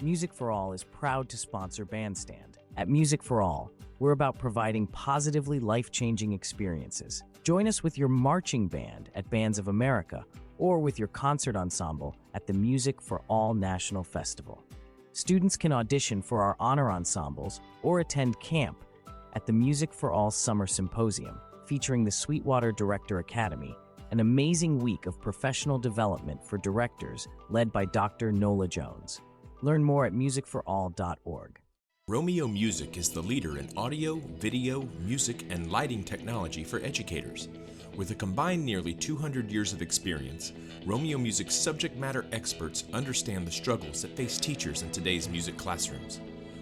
Music for All is proud to sponsor Bandstand. At Music for All, we're about providing positively life-changing experiences. Join us with your marching band at Bands of America or with your concert ensemble at the Music for All National Festival. Students can audition for our honor ensembles or attend camp at the Music for All Summer Symposium, featuring the Sweetwater Director Academy, an amazing week of professional development for directors led by Dr. Nola Jones. Learn more at musicforall.org. Romeo Music is the leader in audio, video, music, and lighting technology for educators. With a combined nearly 200 years of experience, Romeo Music's subject matter experts understand the struggles that face teachers in today's music classrooms.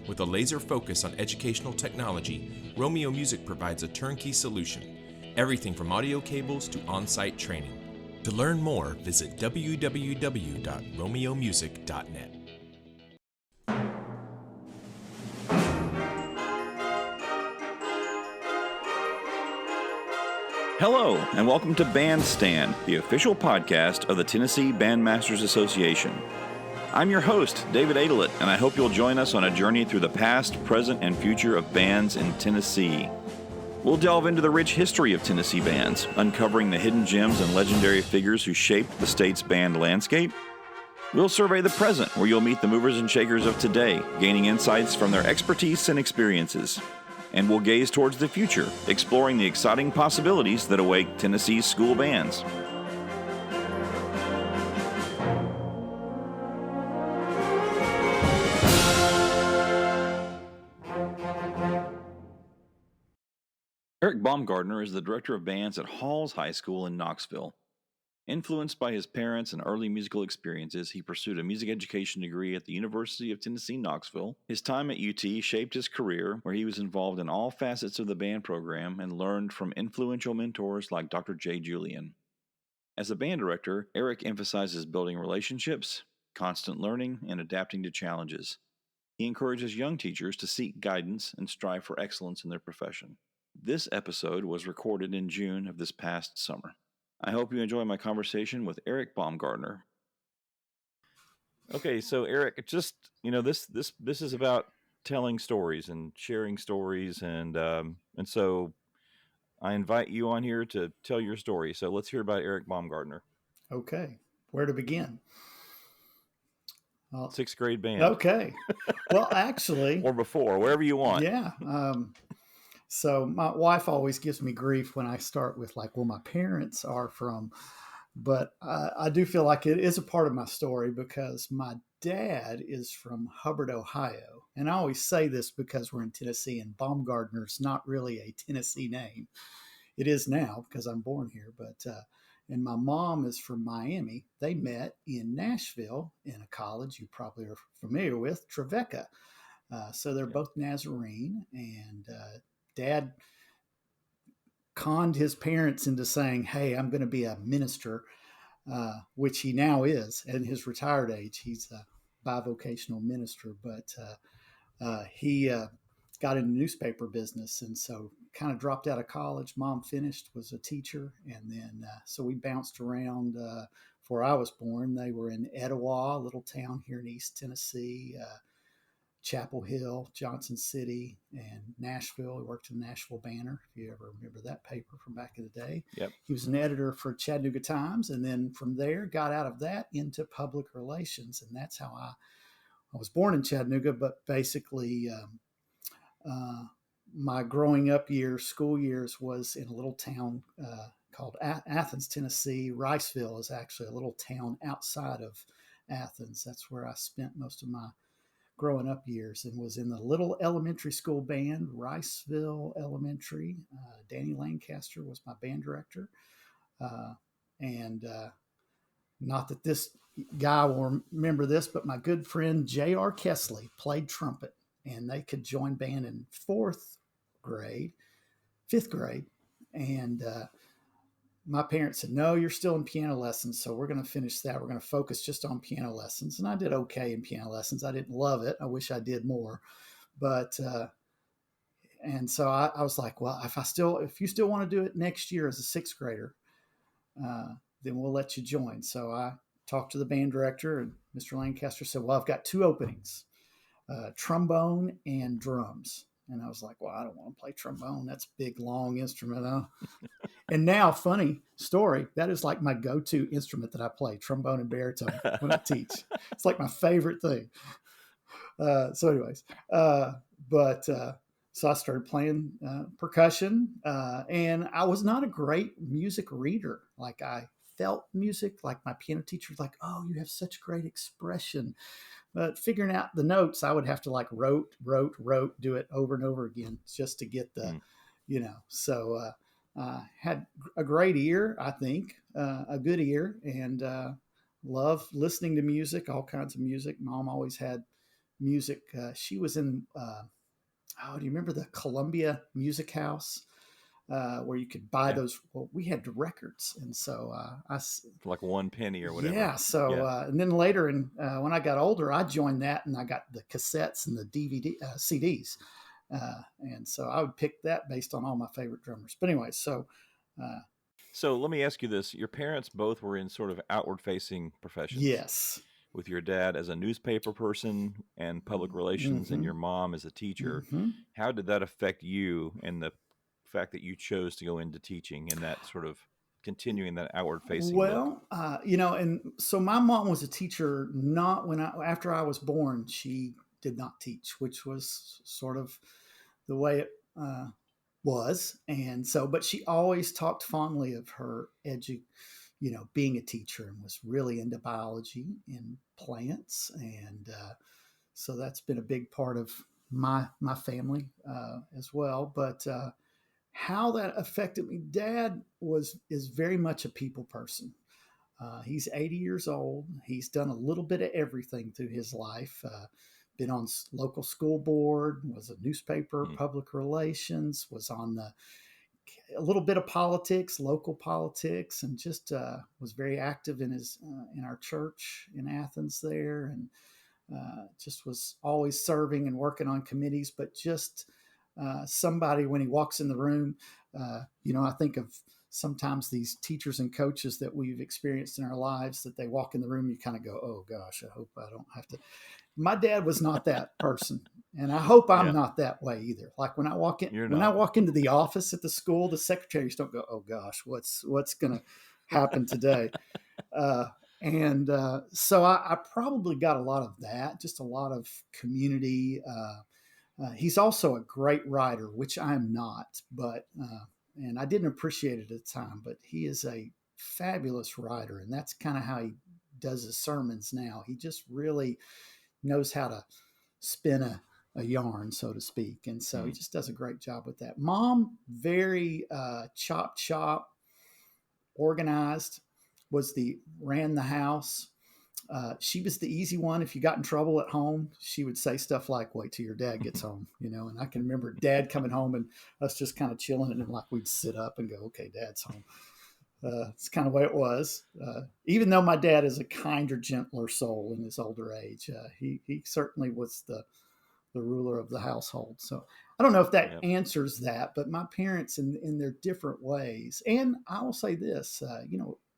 With a laser focus on educational technology, Romeo Music provides a turnkey solution, everything from audio cables to on-site training. To learn more, visit www.romeomusic.net. Hello, and welcome to Bandstand, the official podcast of the Tennessee Bandmasters Association. I'm your host, David Aydelott, and I hope you'll join us on a journey through the past, present, and future of bands in Tennessee. We'll delve into the rich history of Tennessee bands, uncovering the hidden gems and legendary figures who shaped the state's band landscape. We'll survey the present, where you'll meet the movers and shakers of today, gaining insights from their expertise and experiences. And we'll gaze towards the future, exploring the exciting possibilities that await Tennessee's school bands. Eric Baumgardner is the director of bands at Halls High School in Knoxville. Influenced by his parents and early musical experiences, he pursued a music education degree at the University of Tennessee, Knoxville. His time at UT shaped his career, where he was involved in all facets of the band program and learned from influential mentors like Dr. Julian. As a band director, Eric emphasizes building relationships, constant learning, and adapting to challenges. He encourages young teachers to seek guidance and strive for excellence in their profession. This episode was recorded in June of this past summer. I hope you enjoy my conversation with Eric Baumgardner. Okay, so Eric, just this is about telling stories and sharing stories, and so I invite you on here to tell your story. So let's hear about Eric Baumgardner. Okay, where to begin? Sixth grade band. Okay, well, actually, or before, wherever you want. Yeah. So my wife always gives me grief when I start with my parents are from, but I do feel like it is a part of my story because my dad is from Hubbard, Ohio. And I always say this because we're in Tennessee and Baumgardner's not really a Tennessee name. It is now because I'm born here, and my mom is from Miami. They met in Nashville in a college you probably are familiar with, Trevecca. So they're both Nazarene, and Dad conned his parents into saying, hey, I'm going to be a minister, which he now is at his retired age. He's a bivocational minister, but he got in the newspaper business, and so kind of dropped out of college. Mom finished, was a teacher, and then so we bounced around before I was born. They were in Etowah, a little town here in East Tennessee, Chapel Hill, Johnson City, and Nashville. He worked in the Nashville Banner, if you ever remember that paper from back in the day. Yep. He was an editor for Chattanooga Times, and then from there got out of that into public relations, and that's how I was born in Chattanooga, but basically my growing up years, school years, was in a little town called Athens, Tennessee. Riceville is actually a little town outside of Athens. That's where I spent most of my growing up years, and was in the little elementary school band, Riceville Elementary. Danny Lancaster was my band director. And not that this guy will remember this, but my good friend J.R. Kesley played trumpet, and they could join band in fifth grade. And my parents said, no, you're still in piano lessons, so we're going to finish that. We're going to focus just on piano lessons. And I did okay in piano lessons. I didn't love it. I wish I did more. But, and so I was like, well, if you still want to do it next year as a sixth grader, then we'll let you join. So I talked to the band director, and Mr. Lancaster said, well, I've got two openings. trombone and drums. And I was like, well, I don't want to play trombone. That's a big, long instrument. And now, funny story, that is like my go-to instrument that I play, trombone and baritone, when I teach. It's like my favorite thing. So anyways, but so I started playing percussion, and I was not a great music reader. Like I felt music, like my piano teacher was like, oh, you have such great expression. But figuring out the notes, I would have to like rote, do it over and over again just to get the, so had a great ear, I think, a good ear, and love listening to music, all kinds of music. Mom always had music. She was in, do you remember the Columbia Music House? Where you could buy those. Well, we had records, and so like 1 penny or whatever. Yeah. So and then later, when I got older, I joined that, and I got the cassettes and the DVD CDs, and so I would pick that based on all my favorite drummers. But anyway, so. So let me ask you this: your parents both were in sort of outward-facing professions. Yes. With your dad as a newspaper person and public relations, and your mom as a teacher. How did that affect you and the fact that you chose to go into teaching and that sort of continuing that outward facing look? And so my mom was a teacher, not after I was born, she did not teach, which was sort of the way it was. And so, but she always talked fondly of her being a teacher, and was really into biology and plants. And so that's been a big part of my family as well. But how that affected me, Dad is very much a people person. He's 80 years old. He's done a little bit of everything through his life. Been on local school board, was a newspaper, public relations, was on a little bit of politics, local politics, and just was very active in our church in Athens there, and just was always serving and working on committees, but just somebody when he walks in the room, I think of sometimes these teachers and coaches that we've experienced in our lives, that they walk in the room, you kind of go, oh gosh, I hope I don't have to. My dad was not that person, and I hope I'm not that way either. Like when I walk in, I walk into the office at the school, the secretaries don't go, oh gosh, what's going to happen today? So I probably got a lot of that, just a lot of community. He's also a great writer, which I'm not, but and I didn't appreciate it at the time, but he is a fabulous writer, and that's kind of how he does his sermons now. He just really knows how to spin a yarn, so to speak, and so he just does a great job with that. Mom, very chop, organized, ran the house. She was the easy one. If you got in trouble at home, she would say stuff like, wait till your dad gets home, and I can remember Dad coming home and us just kind of chilling, and like we'd sit up and go, okay, Dad's home. It's kind of the way it was. Even though my dad is a kinder, gentler soul in his older age, he certainly was the ruler of the household. So I don't know if that answers that, but my parents in their different ways. And I will say this,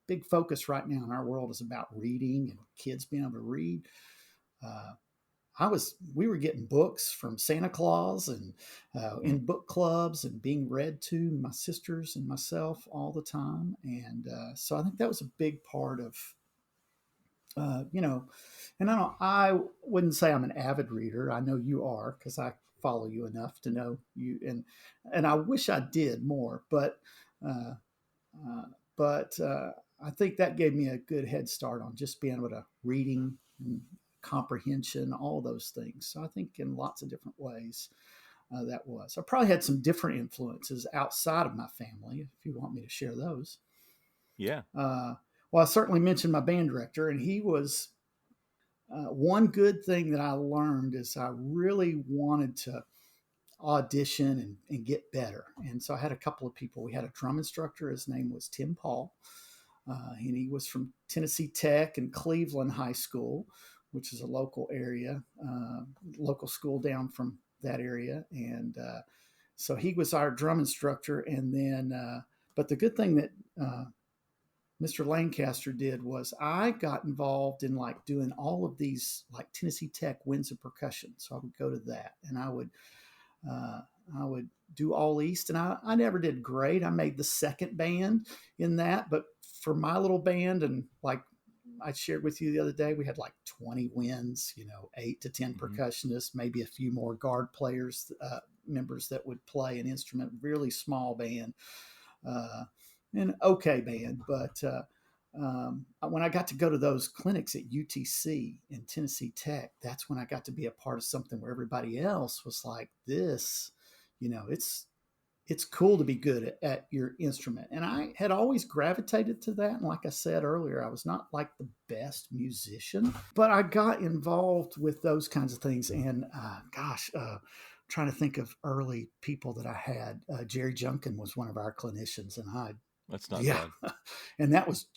big focus right now in our world is about reading and kids being able to read. We were getting books from Santa Claus and in book clubs and being read to, my sisters and myself, all the time. And so I think that was a big part of, and I wouldn't say I'm an avid reader. I know you are, because I follow you enough to know you, and I wish I did more, but I think that gave me a good head start on just being able to reading and comprehension, all those things. So I think in lots of different ways that was. I probably had some different influences outside of my family, if you want me to share those. Yeah. Well, I certainly mentioned my band director, and he was one good thing that I learned is I really wanted to audition and get better. And so I had a couple of people. We had a drum instructor. His name was Tim Paul. And he was from Tennessee Tech and Cleveland High School, which is a local school down from that area. And so he was our drum instructor. And then, but the good thing that Mr. Lancaster did was I got involved in like doing all of these like Tennessee Tech winds of percussion. So I would go to that, and uh, I would do all East, and I never did great. I made the second band in that, but for my little band, and like I shared with you the other day, we had like 20 wins, 8 to 10 percussionists, maybe a few more guard players, members that would play an instrument, really small band, an okay band. But when I got to go to those clinics at UTC and Tennessee Tech, that's when I got to be a part of something where everybody else was like, this, it's cool to be good at your instrument. And I had always gravitated to that. And like I said earlier, I was not like the best musician, but I got involved with those kinds of things. And trying to think of early people that I had. Jerry Junkin was one of our clinicians, and That's not bad. and that was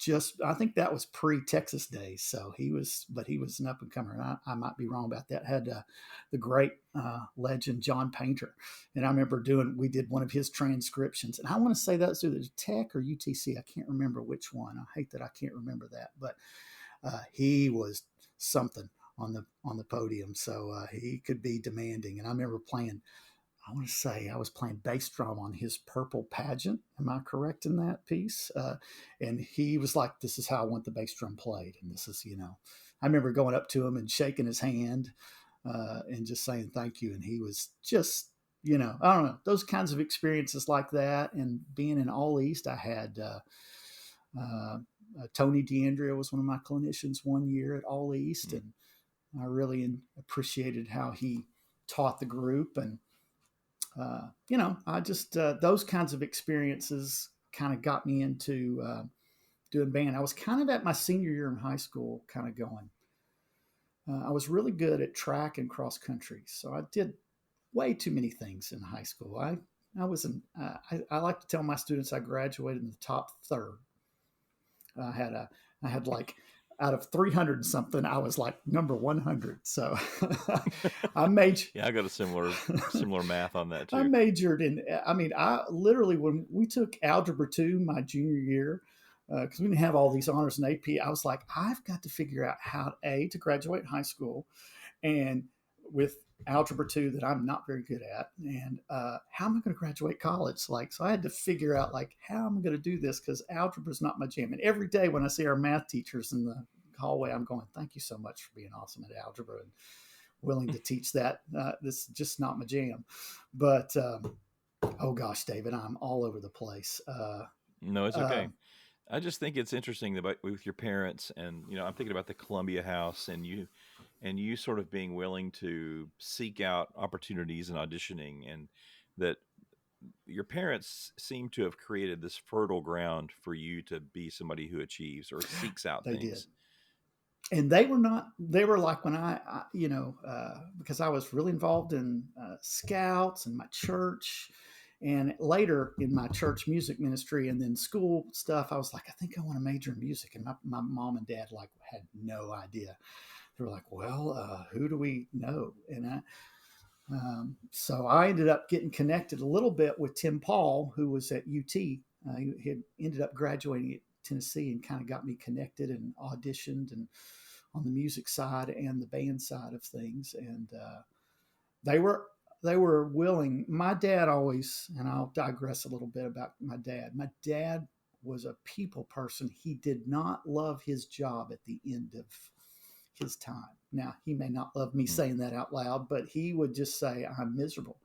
I think that was pre-Texas days. So he was an up and comer. And I might be wrong about that. Had the great legend John Painter. And I remember we did one of his transcriptions. And I want to say that's either Tech or UTC. I can't remember which one. I hate that I can't remember that. But he was something on the podium. So he could be demanding. And I remember I want to say I was playing bass drum on his Purple Pageant. Am I correct in that piece? And he was like, this is how I want the bass drum played. And this is, I remember going up to him and shaking his hand and just saying thank you. And he was just, I don't know, those kinds of experiences like that. And being in All East, I had Tony DeAndrea was one of my clinicians one year at All East. And I really appreciated how he taught the group. And I just, those kinds of experiences kind of got me into doing band. I was kind of at my senior year in high school kind of going. I was really good at track and cross country. So I did way too many things in high school. I like to tell my students I graduated in the top third. I had like, out of 300 and something, I was like number 100. So I I got a similar math on that too. I majored I literally, when we took Algebra 2 my junior year, because we didn't have all these honors in AP, I was like, I've got to figure out how to graduate high school, and with Algebra 2 that I'm not very good at, and how am I going to graduate college? So I had to figure out how I'm going to do this, because algebra is not my jam. And every day when I see our math teachers in the hallway, I'm going, thank you so much for being awesome at algebra and willing to teach that. This is just not my jam. But oh gosh, David, I'm all over the place. No, it's okay. I just think it's interesting about with your parents, and I'm thinking about the Columbia House, and you sort of being willing to seek out opportunities and auditioning, and that your parents seem to have created this fertile ground for you to be somebody who achieves or seeks out they things. Did. And they were like when because I was really involved in scouts and my church, and later in my church music ministry and then school stuff, I was like, I think I want to major in music. And my mom and dad had no idea. They were like, well, who do we know? And so I ended up getting connected a little bit with Tim Paul, who was at UT. He had ended up graduating at Tennessee and kind of got me connected and auditioned and on the music side and the band side of things. And they were willing. My dad always, and I'll digress a little bit about my dad. My dad was a people person. He did not love his job at the end of his time. Now, he may not love me saying that out loud, but he would just say, I'm miserable.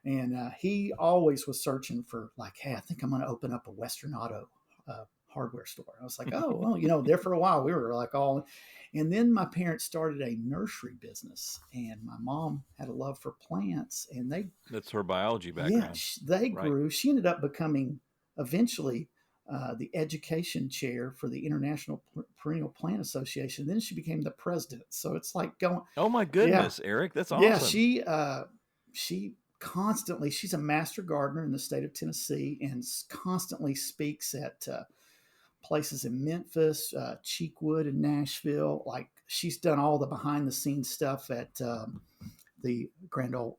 And he always was searching for hey, I think I'm going to open up a Western Auto hardware store. I was like, oh, well, there for a while we were all, and then my parents started a nursery business, and my mom had a love for plants, and that's her biology background. Yeah, they grew. She ended up becoming eventually the education chair for the International Perennial Plant Association. Then she became the president. So it's like going. Oh my goodness, yeah. Eric, that's awesome. Yeah, she constantly. She's a master gardener in the state of Tennessee, and constantly speaks at places in Memphis, Cheekwood, and Nashville. She's done all the behind the scenes stuff at the Grand Ole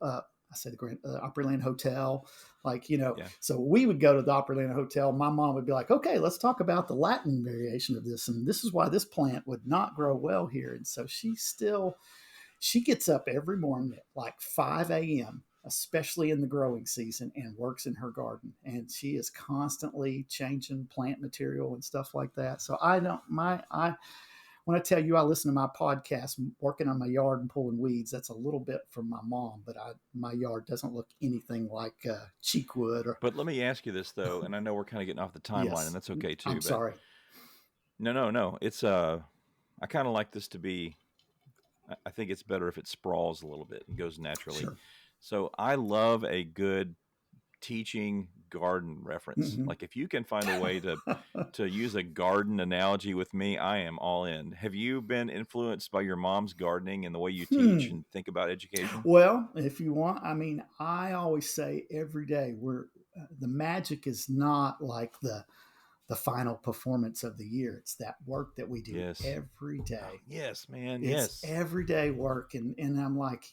I say the Opryland Hotel, like, Yeah. so we would go to the Opryland Hotel. My mom would be like, okay, let's talk about the Latin variation of this. And this is why this plant would not grow well here. And so she gets up every morning at like 5 a.m., especially in the growing season, and works in her garden. And she is constantly changing plant material and stuff like that. So when I tell you I listen to my podcast working on my yard and pulling weeds, that's a little bit from my mom, but my yard doesn't look anything like Cheekwood. But let me ask you this though, and I know we're kind of getting off the timeline, Yes. and that's okay too. I'm but sorry. No. It's I kind of like this to be. I think it's better if it sprawls a little bit and goes naturally. Sure. So I love a good teaching garden reference. Mhm. Like if you can find a way to use a garden analogy with me, I am all in. Have you been influenced by your mom's gardening and the way you teach and think about education? Well, if you want, I mean, I always say every day the magic is not like the final performance of the year. It's that work that we do Yes. every day. Yes, man. It's Yes. everyday work. And I'm like,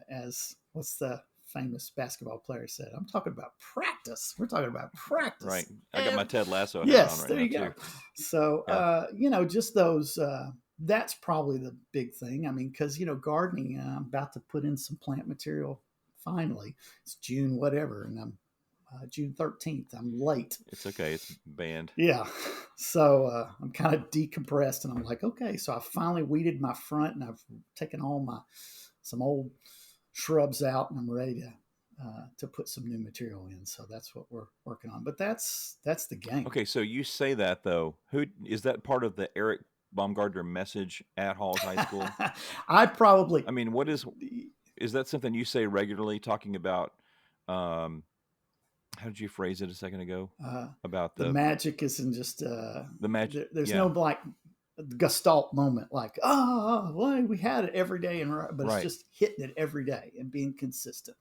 as what's the famous basketball player said, I'm talking about practice. We're talking about practice. Right. I got my Ted Lasso hat Yes, on right there now you go. too. So, Yeah. just those, that's probably the big thing. I mean, because, gardening, I'm about to put in some plant material finally. It's June, whatever, and I'm June 13th. I'm late. It's okay. It's banned. Yeah. So I'm kind of decompressed, and I'm like, okay. So I finally weeded my front, and I've taken some old shrubs out, and I'm ready to put some new material in. So that's what we're working on. But that's the game. Okay, so you say that though. Who is that part of the Eric Baumgardner message at Halls High School? I mean, what is that something you say regularly, talking about how did you phrase it a second ago? About the magic isn't just the magic. There's no like gestalt moment, like well, we had it every day, but Right. it's just hitting it every day and being consistent.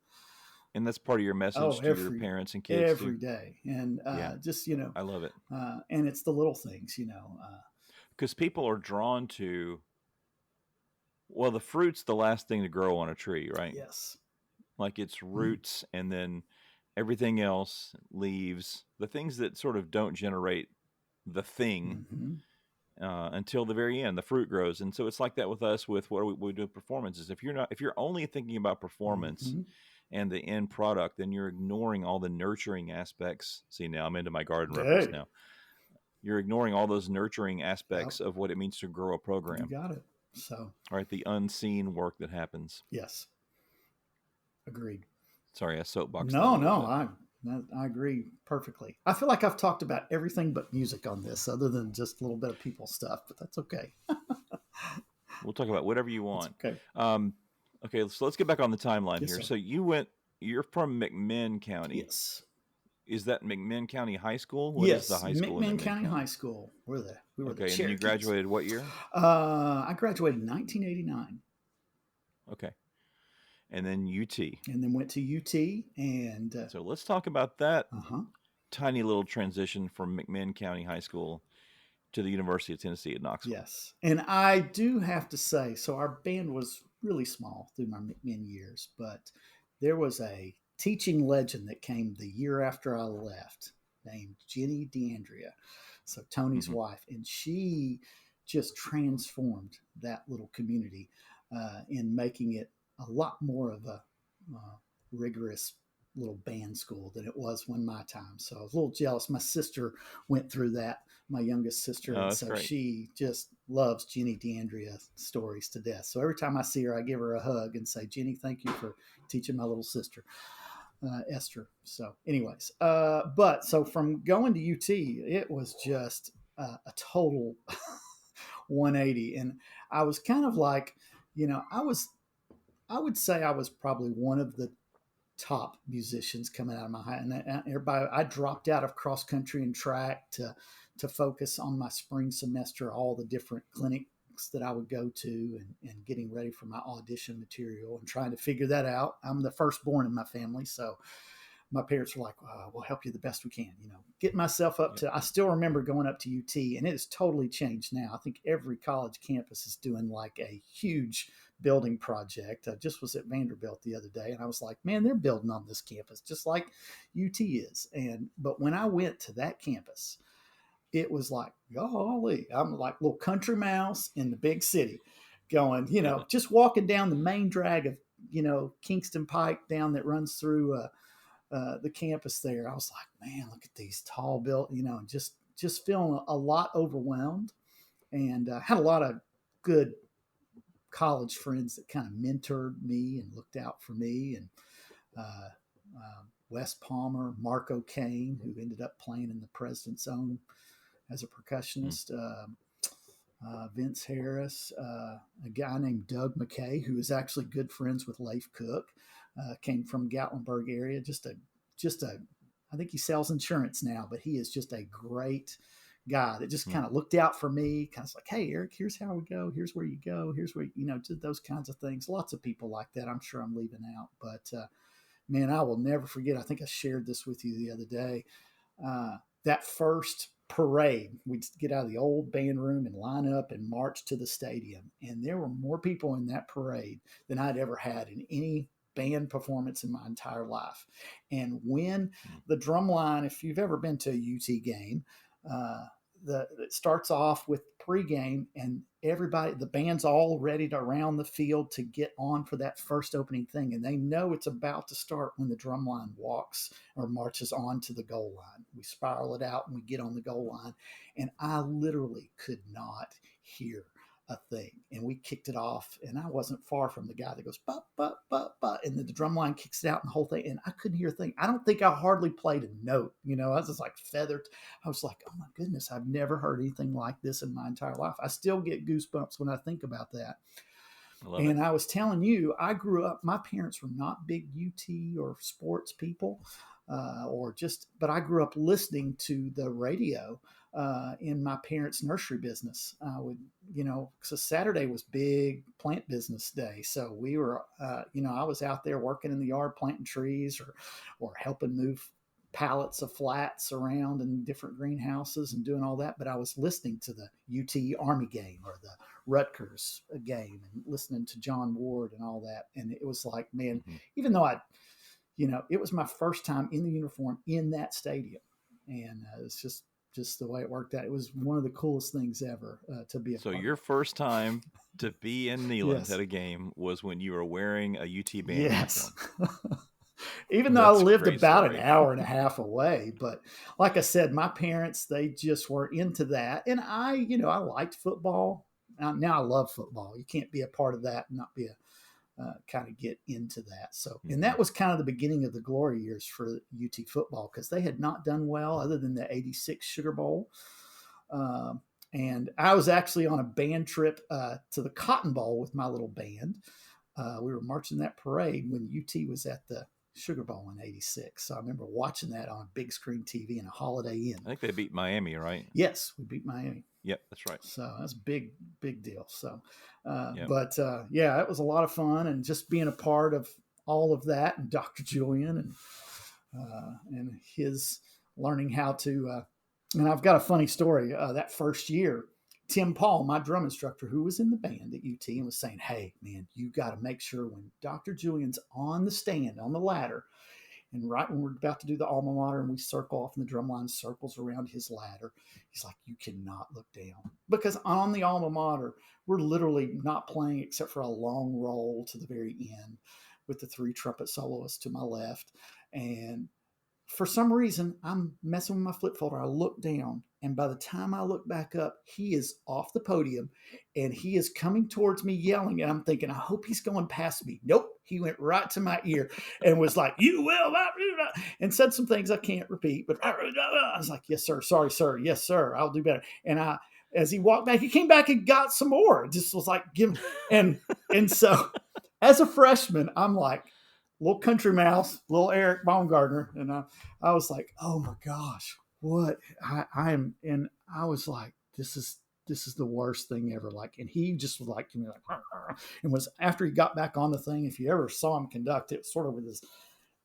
And that's part of your message to your parents and kids every too. day, and just I love it. And it's the little things, because people are drawn to. Well, the fruit's the last thing to grow on a tree, right? Yes. Like it's roots, and then everything else, leaves, the things that sort of don't generate the thing until the very end. The fruit grows, and so it's like that with us with what we do with performances. If you're only thinking about performance and the end product, then you're ignoring all the nurturing aspects. See, now I'm into my garden reference now. You're ignoring all those nurturing aspects of what it means to grow a program. You got it. So, right, the unseen work that happens. Yes. Agreed. Sorry, I soapboxed. No, I agree perfectly. I feel like I've talked about everything but music on this, other than just a little bit of people stuff, but that's okay. We'll talk about whatever you want. That's okay. Okay, so let's get back on the timeline here. Sir. So you're from McMinn County. Yes. Is that McMinn County High School? What is the high school? McMinn County High School. We were okay, the Cherokees. And you graduated what year? I graduated in 1989. Okay. And then UT. And then went to UT. And so let's talk about that tiny little transition from McMinn County High School to the University of Tennessee at Knoxville. Yes. And I do have to say, so our band was really small through my McMinn years, but there was a teaching legend that came the year after I left named Jenny DeAndrea. So Tony's wife, and she just transformed that little community in making it a lot more of a rigorous little band school than it was when my time. So I was a little jealous. My sister went through that, my youngest sister. And so great. She just loves Jenny DeAndrea stories to death. So every time I see her, I give her a hug and say, Jenny, thank you for teaching my little sister, Esther. So anyways, but so from going to UT, it was just a total 180. And I was kind of like, I would say I was probably one of the top musicians coming out of my high, and everybody. I dropped out of cross country and track to focus on my spring semester, all the different clinics that I would go to, and getting ready for my audition material and trying to figure that out. I'm the firstborn in my family, so my parents were like, we'll help you the best we can, get myself up to, I still remember going up to UT, and it has totally changed now. I think every college campus is doing like a huge building project. I just was at Vanderbilt the other day, and I was like, man, they're building on this campus just like UT is. But when I went to that campus, it was like, golly, I'm like little country mouse in the big city going, just walking down the main drag of, Kingston Pike down that runs through the campus there. I was like, man, look at these tall buildings, and just feeling a lot overwhelmed, and had a lot of good college friends that kind of mentored me and looked out for me. And Wes Palmer, Marco Kane, who ended up playing in the President's Own as a percussionist, Vince Harris, a guy named Doug McKay, who is actually good friends with Leif Cook, came from Gatlinburg area. I think he sells insurance now, but he is just a great guy that just kind of looked out for me, kind of like, hey, Eric, here's how we go. Here's where you go. Here's where, did those kinds of things. Lots of people like that. I'm sure I'm leaving out, but man, I will never forget. I think I shared this with you the other day. That first parade, we'd get out of the old band room and line up and march to the stadium. And there were more people in that parade than I'd ever had in any band performance in my entire life. And when the drum line, if you've ever been to a UT game, it starts off with pregame, and everybody, the band's all ready to around the field to get on for that first opening thing. And they know it's about to start when the drum line walks or marches on to the goal line. We spiral it out and we get on the goal line. And I literally could not hear a thing. And we kicked it off, and I wasn't far from the guy that goes, but, and then the drum line kicks it out and the whole thing. And I couldn't hear a thing. I don't think I hardly played a note. I was just like feathered. I was like, oh my goodness, I've never heard anything like this in my entire life. I still get goosebumps when I think about that. I was telling you, I grew up, my parents were not big UT or sports people, but I grew up listening to the radio in my parents' nursery business. So Saturday was big plant business day. So we were, I was out there working in the yard, planting trees or helping move pallets of flats around in different greenhouses and doing all that. But I was listening to the UT Army game or the Rutgers game and listening to John Ward and all that. And it was like, man, even though it was my first time in the uniform in that stadium. And it's just the way it worked out. It was one of the coolest things ever to be a part of. Your first time to be in Neyland at a game was when you were wearing a UT band uniform. Even though I lived about an hour and a half away. But like I said, my parents, they just were into that. And I liked football. Now I love football. You can't be a part of that and not be kind of get into that. So, and that was kind of the beginning of the glory years for UT football, because they had not done well other than the 86 Sugar Bowl. And I was actually on a band trip to the Cotton Bowl with my little band. We were marching that parade when UT was at the Sugar Bowl in 86. So I remember watching that on a big screen TV in a Holiday Inn. I think they beat Miami, right? Yes, we beat Miami. Yep, that's right. So that's a big deal. So, but it was a lot of fun, and just being a part of all of that, and Dr. Julian and his learning how to, and I've got a funny story. That first year, Tim Paul, my drum instructor, who was in the band at UT, and was saying, hey, man, you got to make sure when Dr. Julian's on the stand, on the ladder, and right when we're about to do the alma mater and we circle off and the drum line circles around his ladder, he's like, you cannot look down. Because on the alma mater, we're literally not playing except for a long roll to the very end with the 3 trumpet soloists to my left. And for some reason, I'm messing with my flip folder. I look down, and by the time I look back up, he is off the podium, and he is coming towards me yelling, and I'm thinking, I hope he's going past me. Nope. He went right to my ear and was like, you will, and said some things I can't repeat, but I was like, yes, sir. Sorry, sir. Yes, sir. I'll do better. And as he walked back, he came back and got some more. It just was like, and so as a freshman, I'm like, little country mouse, little Eric Baumgardner. And I was like, oh my gosh, what I am. And I was like, this is the worst thing ever. Like, and he just was like, and was after he got back on the thing, if you ever saw him conduct it, sort of with his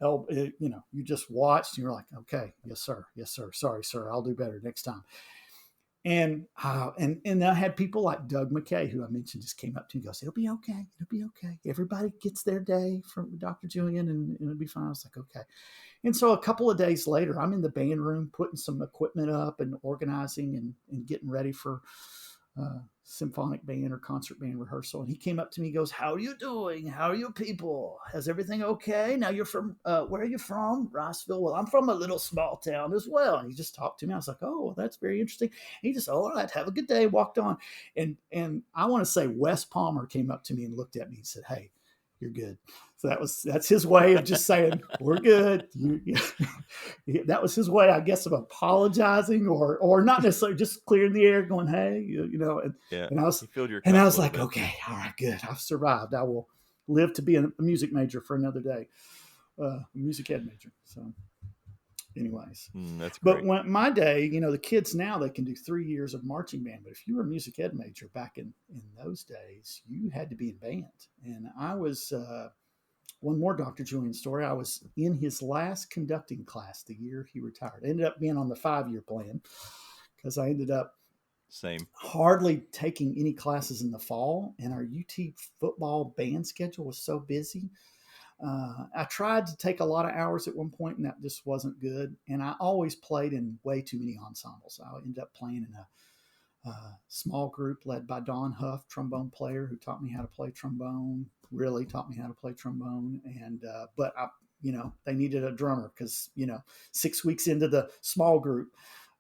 elbow, you just watched and you're like, okay, yes, sir. Yes, sir. Sorry, sir. I'll do better next time. And I had people like Doug McKay, who I mentioned, just came up to me and goes, "It'll be okay. It'll be okay. Everybody gets their day from Dr. Julian, and it'll be fine." I was like, okay. And so a couple of days later, I'm in the band room putting some equipment up and organizing and getting ready for symphonic band or concert band rehearsal. And he came up to me and goes, "How are you doing? How are you people? Is everything okay? Now you're from, where are you from?" "Rossville." "Well, I'm from a little small town as well." And he just talked to me. I was like, "Oh, well, that's very interesting." And he just, "Oh, all right, have a good day," walked on. And I want to say Wes Palmer came up to me and looked at me and said, "Hey, you're good." So that's his way of just saying, "We're good." That was his way, I guess, of apologizing or not necessarily, just clearing the air, going, "Hey, and Yeah. and I was He filled your and cup I a was little like, bit. "Okay, all right, good. I've survived. I will live to be a music major for another day, a music ed major." So, anyways, That's but great. when my day, the kids now, they can do 3 years of marching band, but if you were a music ed major back in those days, you had to be in band. And I was. One more Dr. Julian story. I was in his last conducting class the year he retired. I ended up being on the 5-year plan because I ended up Same. hardly taking any classes in the fall, and our UT football band schedule was so busy. I tried to take a lot of hours at one point, and that just wasn't good. And I always played in way too many ensembles. I ended up playing in a small group led by Don Huff, trombone player, who taught me how to play trombone. Really taught me how to play trombone. And but they needed a drummer because 6 weeks into the small group,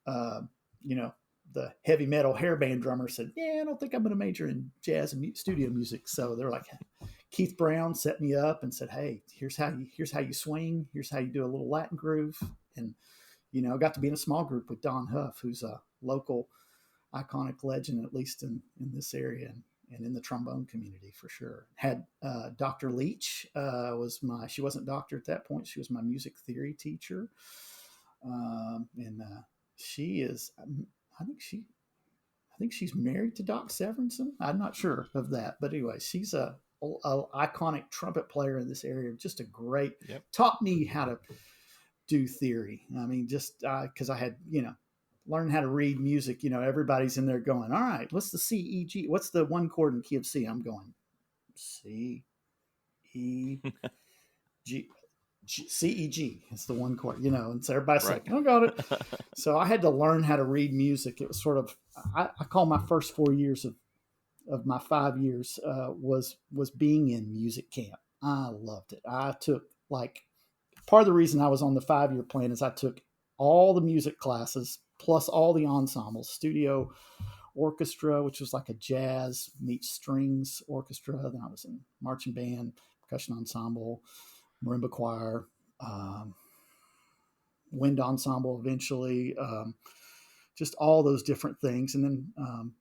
uh, you know, the heavy metal hair band drummer said, "Yeah, I don't think I'm going to major in jazz and studio music." So they're like, Keith Brown set me up and said, "Hey, here's how you swing. Here's how you do a little Latin groove." And I got to be in a small group with Don Huff, who's a local iconic legend, at least in this area and in the trombone community for sure. Had Dr. Leach she wasn't doctor at that point. She was my music theory teacher. And she is, I think she's married to Doc Severinsen. I'm not sure of that, but anyway, she's a iconic trumpet player in this area. Just a great, taught me how to do theory. I mean, just because I had, learn how to read music. Everybody's in there going, "All right, what's the C, E, G? What's the one chord in key of C?" I'm going, C, E, G, C, E, G. It's the one chord, and so everybody's Right. like, "Oh, got it." So I had to learn how to read music. It was sort of, I call my first 4 years of my 5 years was being in music camp. I loved it. I took part of the reason I was on the 5-year plan is I took all the music classes plus all the ensembles, studio orchestra, which was like a jazz meets strings orchestra. Then I was in marching band, percussion ensemble, marimba choir, wind ensemble eventually, just all those different things. And then,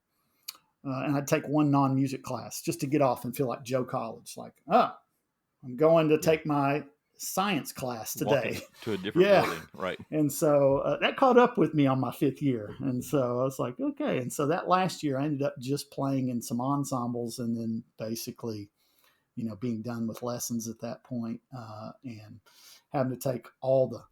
and I'd take one non-music class just to get off and feel like Joe College, like, I'm going to take my science class today. Walking to a different building, right? And so that caught up with me on my 5th year. And so I was like, okay. And so that last year I ended up just playing in some ensembles and then basically, being done with lessons at that point, and having to take all the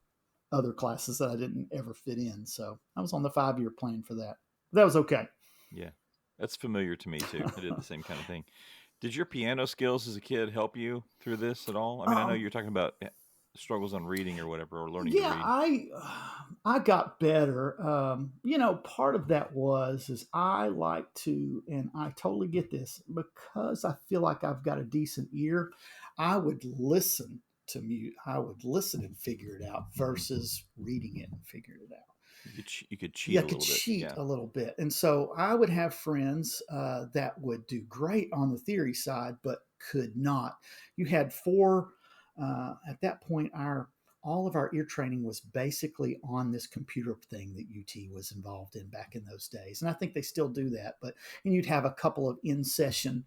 other classes that I didn't ever fit in. So I was on the 5-year plan for that. That was okay. Yeah. That's familiar to me too. I did the same kind of thing. Did your piano skills as a kid help you through this at all? I mean, I know you're talking about struggles on reading or whatever, or learning to read. I got better. Part of that is I like to, and I totally get this because I feel like I've got a decent ear. I would listen to mute. I would listen and figure it out versus reading it and figuring it out. You could cheat a little bit. Cheat a little bit. And so I would have friends that would do great on the theory side, but could not. You had 4, at that point, all of our ear training was basically on this computer thing that UT was involved in back in those days. And I think they still do that, and you'd have a couple of in-session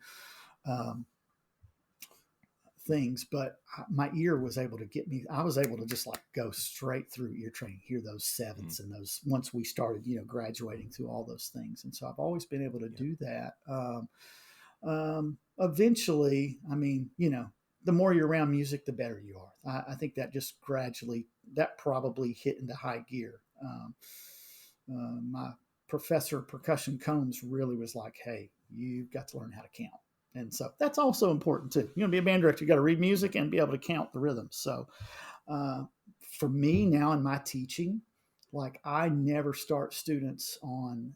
things, but my ear was able to get me. I was able to just go straight through ear training, hear those sevenths and those, once we started, graduating through all those things. And so I've always been able to do that. Eventually, I mean, the more you're around music, the better you are. I think that just gradually, that probably hit into high gear. My Professor Percussion Combs really was like, hey, you've got to learn how to count. And so that's also important too. You want to be a band director, you got to read music and be able to count the rhythms. So for me now in my teaching, like I never start students on,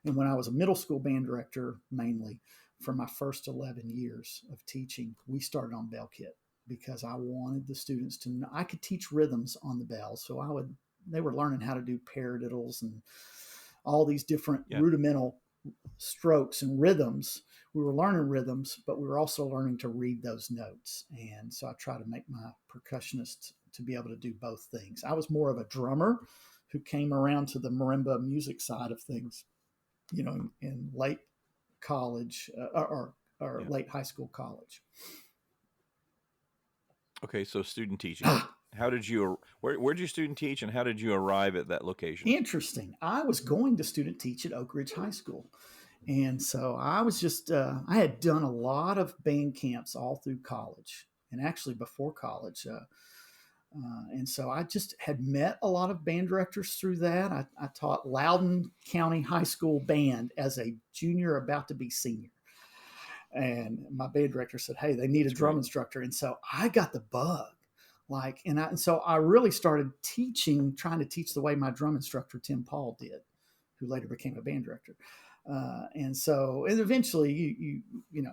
and when I was a middle school band director, mainly for my first 11 years of teaching, we started on bell kit because I wanted the students to know I could teach rhythms on the bells. So they were learning how to do paradiddles and all these different rudimental strokes and rhythms. We were learning rhythms, but we were also learning to read those notes. And so I try to make my percussionists to be able to do both things. I was more of a drummer who came around to the marimba music side of things, in late college or late high school, college. Okay, so student teaching. How did you? Where did you student teach, and how did you arrive at that location? Interesting. I was going to student teach at Oak Ridge High School, and so I was just I had done a lot of band camps all through college, and actually before college. And so I just had met a lot of band directors through that. I taught Loudoun County High School band as a junior about to be senior. And my band director said, hey, they need a drum instructor. And so I got the bug. So I really started trying to teach the way my drum instructor, Tim Paul, did, who later became a band director. And eventually,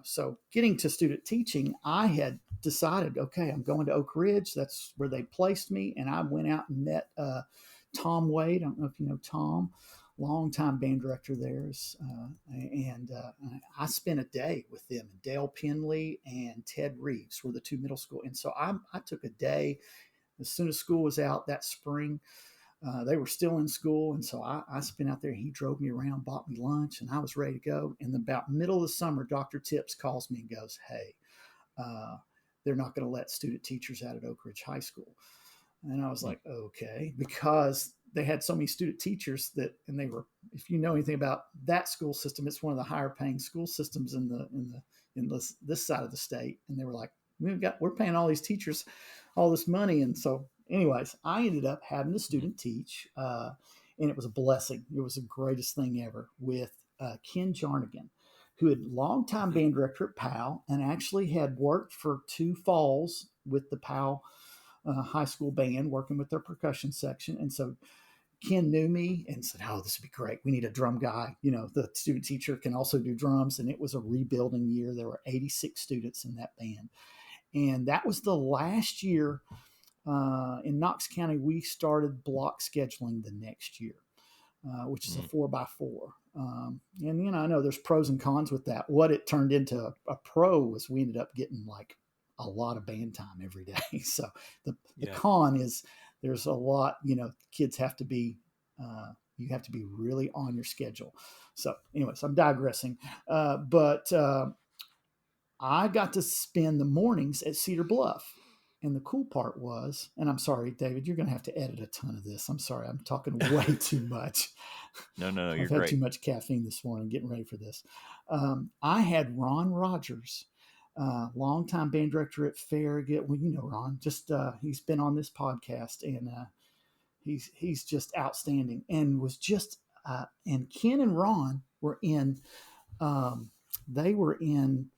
so getting to student teaching, I had decided, okay, I'm going to Oak Ridge. That's where they placed me. And I went out and met Tom Wade. I don't know if you know Tom, longtime band director there. I spent a day with them. Dale Penley and Ted Reeves were the two middle school. And so I took a day as soon as school was out that spring. They were still in school, and so I spent out there. He drove me around, bought me lunch, and I was ready to go. And about middle of the summer, Dr. Tips calls me and goes, hey, they're not going to let student teachers out at Oak Ridge High School. And I was like, okay, because they had so many student teachers and they were, if you know anything about that school system, it's one of the higher paying school systems in this side of the state. And they were like, we're paying all these teachers all this money. And so anyways, I ended up having the student teach, and it was a blessing. It was the greatest thing ever with Ken Jarnigan, who had longtime band director at Powell and actually had worked for 2 falls with the Powell high school band, working with their percussion section. And so Ken knew me and said, oh, this would be great. We need a drum guy. The student teacher can also do drums. And it was a rebuilding year. There were 86 students in that band. And that was the last year in Knox County. We started block scheduling the next year, which is a 4x4. And I know there's pros and cons with that. What it turned into a pro was we ended up getting like a lot of band time every day. So the con is there's a lot, kids have to be, you have to be really on your schedule. So anyways, I'm digressing. But I got to spend the mornings at Cedar Bluff. And the cool part was, and I'm sorry, David, you're going to have to edit a ton of this. I'm sorry, I'm talking way too much. No, you're I've great. had too much caffeine this morning getting ready for this. I had Ron Rogers, longtime band director at Farragut. Well, you know Ron, just he's been on this podcast, and he's just outstanding. And was just and Ken and Ron were in, they were in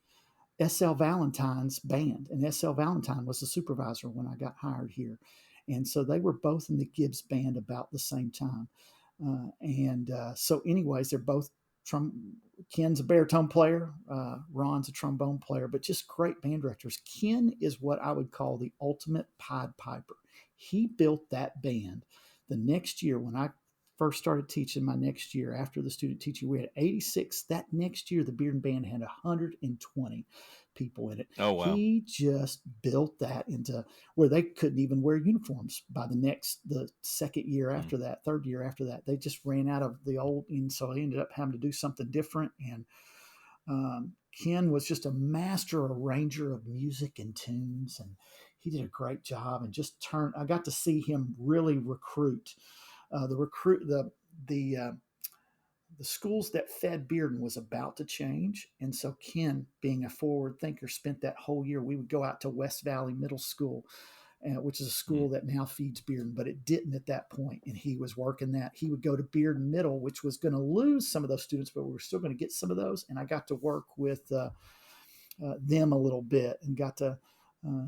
S.L. Valentine's band, and S.L. Valentine was the supervisor when I got hired here. And so they were both in the Gibbs band about the same time. So anyways, they're both Ken's a baritone player, Ron's a trombone player, but just great band directors. Ken is what I would call the ultimate Pied Piper. He built that band the next year when I first started teaching. My next year after the student teaching, we had 86. That next year, the Bearden Band had 120 people in it. Oh, wow. He just built that into where they couldn't even wear uniforms by the second year after that, third year after that. They just ran out of the old, and so they ended up having to do something different. And Ken was just a master arranger of music and tunes, and he did a great job. And I got to see him really recruit. The schools that fed Bearden was about to change. And so Ken, being a forward thinker, spent that whole year. We would go out to West Valley Middle School which is a school that now feeds Bearden, but it didn't at that point. And he was working that. He would go to Bearden Middle, which was going to lose some of those students, but we were still going to get some of those. And I got to work with them a little bit and got to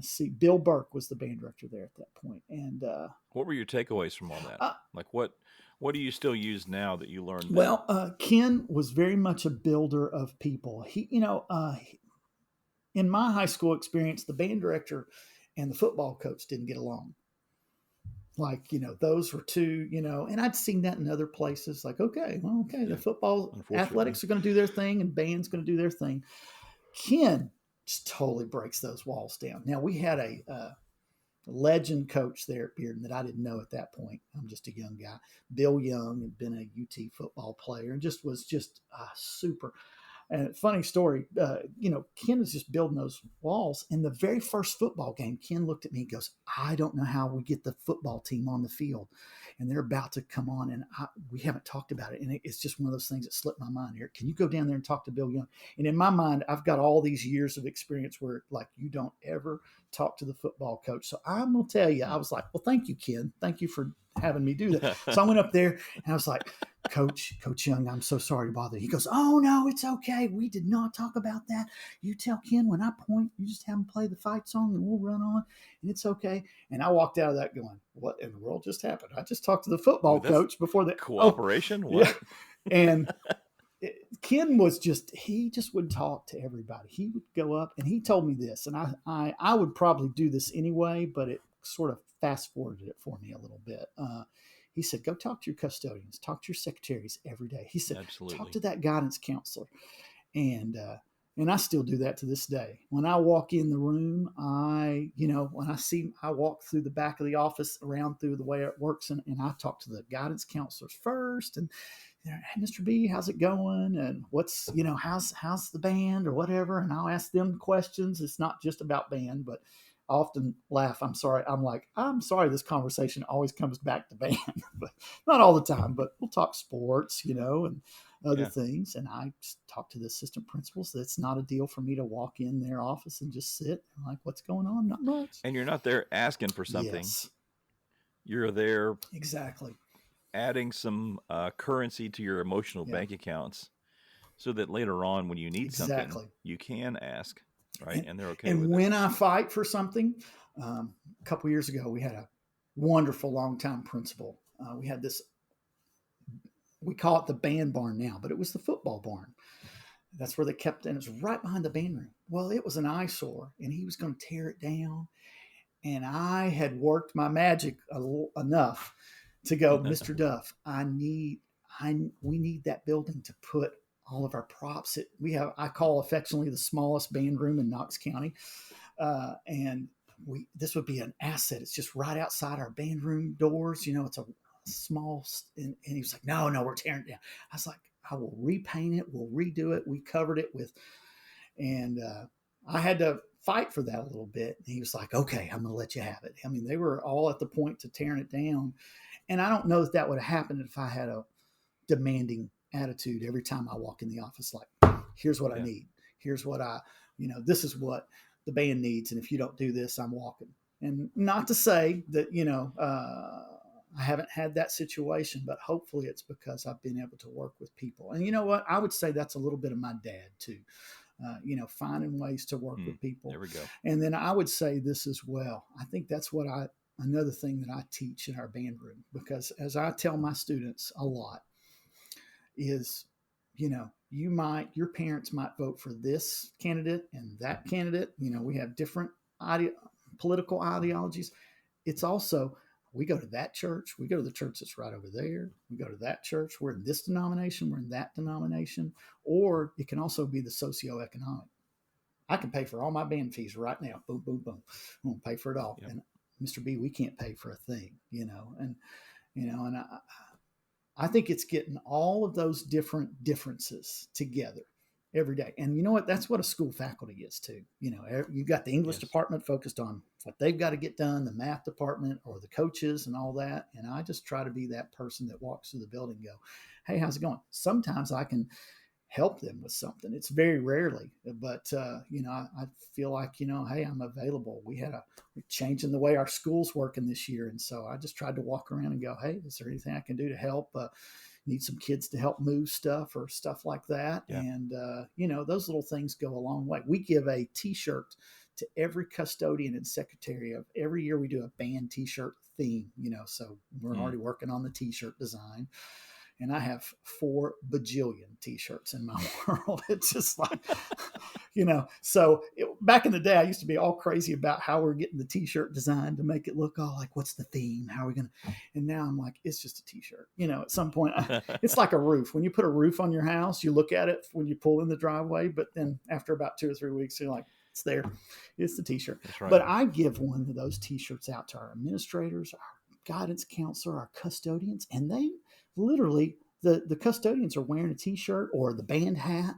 see Bill Burke was the band director there at that point. And what were your takeaways from all that? Like what do you still use now that you learned? Well, Ken was very much a builder of people. He, in my high school experience, the band director and the football coach didn't get along. Like, those were two, and I'd seen that in other places. Like, the football athletics are going to do their thing and band's going to do their thing. Ken just totally breaks those walls down. Now, we had a legend coach there at Bearden that I didn't know at that point. I'm just a young guy. Bill Young had been a UT football player and was super. And funny story, Ken was just building those walls. In the very first football game, Ken looked at me and goes, I don't know how we get the football team on the field. And they're about to come on, and we haven't talked about it. And it's just one of those things that slipped my mind here. Can you go down there and talk to Bill Young? And in my mind, I've got all these years of experience where, like, you don't ever talk to the football coach. So I'm going to tell you, I was like, well, thank you, Ken. Thank you for having me do that. So I went up there, and I was like, Coach Young, I'm so sorry to bother you. He goes, oh, no, it's okay. We did not talk about that. You tell Ken when I point, you just have him play the fight song and we'll run on, and it's okay. And I walked out of that going, what in the world just happened? I just talked to the football coach before that. Cooperation? What? Yeah. And Ken was he just would talk to everybody. He would go up, and he told me this, and I would probably do this anyway, but it sort of fast forwarded it for me a little bit. He said, go talk to your custodians, talk to your secretaries every day. He said, absolutely, talk to that guidance counselor. And I still do that to this day. When I walk in the room, I walk through the back of the office around through the way it works. And I talk to the guidance counselors first. And, hey, Mr. B, how's it going? And what's, how's the band or whatever? And I'll ask them questions. It's not just about band, but I often laugh. I'm sorry. This conversation always comes back to band, but not all the time, but we'll talk sports, and other things. And I talk to the assistant principals. It's not a deal for me to walk in their office and just sit. I'm like, what's going on? Not much. And you're not there asking for something. Yes. You're there. Exactly. Adding some currency to your emotional bank accounts so that later on when you need something, you can ask. Right. And they're okay with it. And when I fight for something, a couple of years ago, we had a wonderful longtime principal. We had this, we call it the band barn now, but it was the football barn. That's where they kept it. And it was right behind the band room. Well, it was an eyesore, and he was going to tear it down. And I had worked my magic enough to go, Mr. Duff, we need that building to put all of our props. I call affectionately the smallest band room in Knox County. And this would be an asset. It's just right outside our band room doors. It's a small, and he was like, no, we're tearing it down. I was like, I will repaint it. We'll redo it. We covered it with, and I had to fight for that a little bit. And he was like, okay, I'm going to let you have it. I mean, they were all at the point to tearing it down. And I don't know that would have happened if I had a demanding attitude every time I walk in the office. Like, here's what I need. Here's what this is what the band needs. And if you don't do this, I'm walking. And not to say that, I haven't had that situation, but hopefully it's because I've been able to work with people. And you know what? I would say that's a little bit of my dad too. Finding ways to work with people. There we go. And then I would say this as well. I think that's another thing that I teach in our band room, because as I tell my students a lot is, your parents might vote for this candidate and that candidate. We have different political ideologies. It's also, we go to that church. We go to the church that's right over there. We go to that church. We're in this denomination. We're in that denomination. Or it can also be the socioeconomic. I can pay for all my band fees right now. Boom, boom, boom. I'm going to pay for it all. Yep. And Mr. B, we can't pay for a thing, and I think it's getting all of those differences together every day. And you know what? That's what a school faculty is too. You've got the English department focused on what they've got to get done, the math department or the coaches and all that. And I just try to be that person that walks through the building and go, hey, how's it going? Sometimes I can help them with something. It's very rarely, but I feel like, hey, I'm available. We're changing the way our school's working this year, and so I just tried to walk around and go, hey, is there anything I can do to help? Need some kids to help move stuff or stuff like that. Yeah. And those little things go a long way. We give a T-shirt to every custodian and secretary of every year. We do a band T-shirt theme, so we're already working on the T-shirt design. And I have 4 bajillion T-shirts in my world. It's just like, so back in the day, I used to be all crazy about how we're getting the T-shirt designed to make it look all like, what's the theme? How are we going to, and now I'm like, it's just a T-shirt. At some point, it's like a roof. When you put a roof on your house, you look at it when you pull in the driveway, but then after about 2 or 3 weeks, you're like, it's there. It's the T-shirt. That's right. But I give one of those T-shirts out to our administrators, our guidance counselor, our custodians, and they literally, the custodians are wearing a T-shirt or the band hat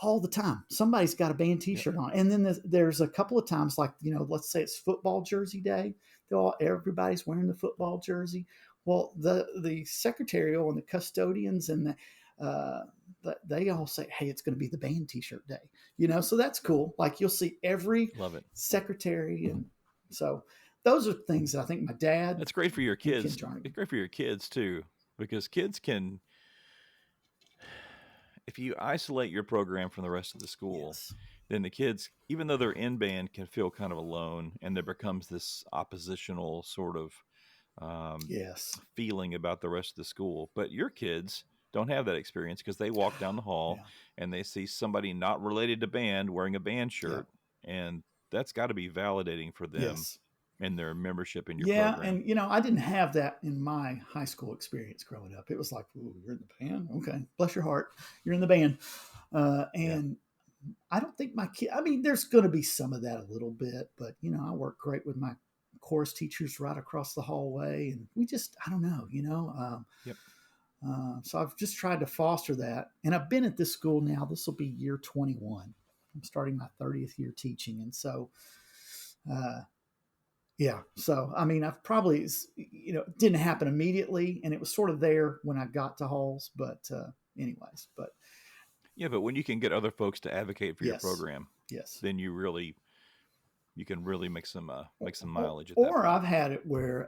all the time. Somebody's got a band T-shirt on. And then there's a couple of times, like, let's say it's football jersey day. Everybody's wearing the football jersey. Well, the secretarial and the custodians and they all say, hey, it's going to be the band T-shirt day, so that's cool. Like, you'll see every secretary. And so those are things that I think my dad. That's great for your kids. It's great for your kids too, because kids can, if you isolate your program from the rest of the school, then the kids, even though they're in band, can feel kind of alone, and there becomes this oppositional sort of feeling about the rest of the school. But your kids don't have that experience because they walk down the hall and they see somebody not related to band wearing a band shirt, and that's got to be validating for them and their membership in your program. And I didn't have that in my high school experience growing up. It was like, ooh, you're in the band? Okay, bless your heart, you're in the band. I don't think my kid, there's going to be some of that a little bit, but I work great with my chorus teachers right across the hallway, and we just, I don't know, so I've just tried to foster that. And I've been at this school now, this will be year 21. I'm starting my 30th year teaching. And so, so, I've probably, it didn't happen immediately, and it was sort of there when I got to Halls, but anyways, but. Yeah, but when you can get other folks to advocate for your program, then you can really make some mileage at that point. Or I've had it where,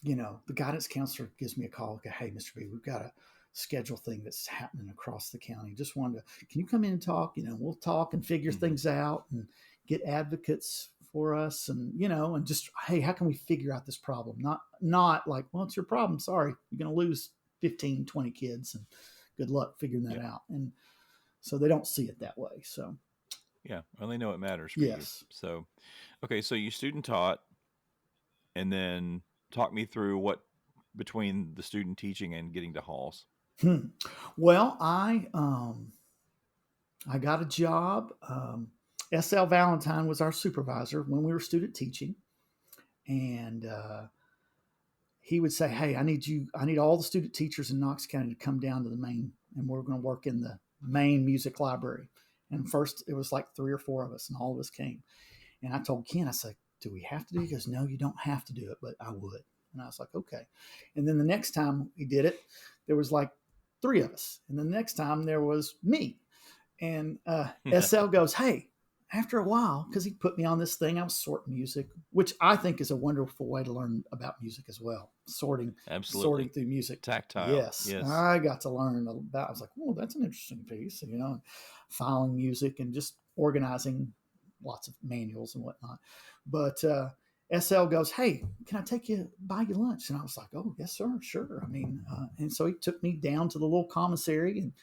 the guidance counselor gives me a call. Okay, hey, Mr. B, we've got a schedule thing that's happening across the county. Just wanted to, can you come in and talk? We'll talk and figure things out and get advocates for us, and and just, hey, how can we figure out this problem? Not like, well, it's your problem. Sorry, you're going to lose 15, 20 kids, and good luck figuring that out. And so they don't see it that way. So well, they know it matters for you. So, okay, so you student taught, and then talk me through what between the student teaching and getting to Halls. Well, I got a job. S.L. Valentine was our supervisor when we were student teaching. And he would say, hey, I need all the student teachers in Knox County to come down to the main, and we're going to work in the main music library. And first it was like 3 or 4 of us, and all of us came. And I told Ken, I said, do we have to do it? He goes, no, you don't have to do it, but I would. And I was like, okay. And then the next time we did it, there was like 3 of us. And the next time there was me. And SL goes, hey, after a while, because he put me on this thing, I was sorting music, which I think is a wonderful way to learn about music as well. Sorting through music. Tactile. Yes. I got to learn about, I was like, oh, that's an interesting piece, filing music and just organizing lots of manuals and whatnot. But SL goes, hey, can I take you, buy you lunch? And I was like, oh, yes, sir, sure. And so he took me down to the little commissary and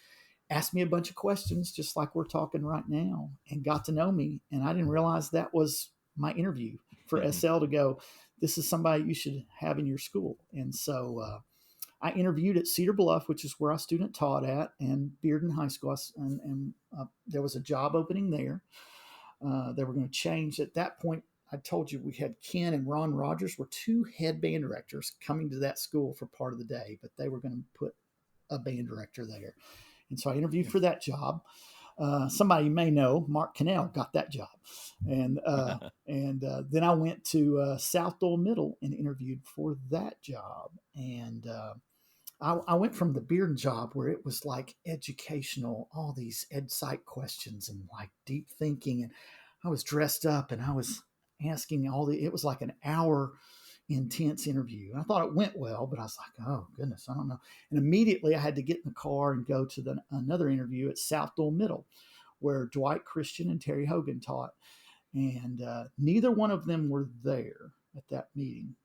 asked me a bunch of questions, just like we're talking right now, and got to know me. And I didn't realize that was my interview for SL to go, this is somebody you should have in your school. And so I interviewed at Cedar Bluff, which is where I student taught at, and Bearden High School. And there was a job opening there. They were going to change. At that point, I told you we had Ken and Ron Rogers were 2 head band directors coming to that school for part of the day, but they were going to put a band director there. And so I interviewed for that job. Somebody you may know, Mark Cannell, got that job. And then I went to South Dole Middle and interviewed for that job. And I went from the Bearden job where it was like educational, all these ed psych questions and like deep thinking. And I was dressed up and I was asking it was like an hour intense interview. And I thought it went well, but I was like, oh goodness, I don't know. And immediately I had to get in the car and go to another interview at South Dole Middle, where Dwight Christian and Terry Hogan taught. And neither one of them were there at that meeting,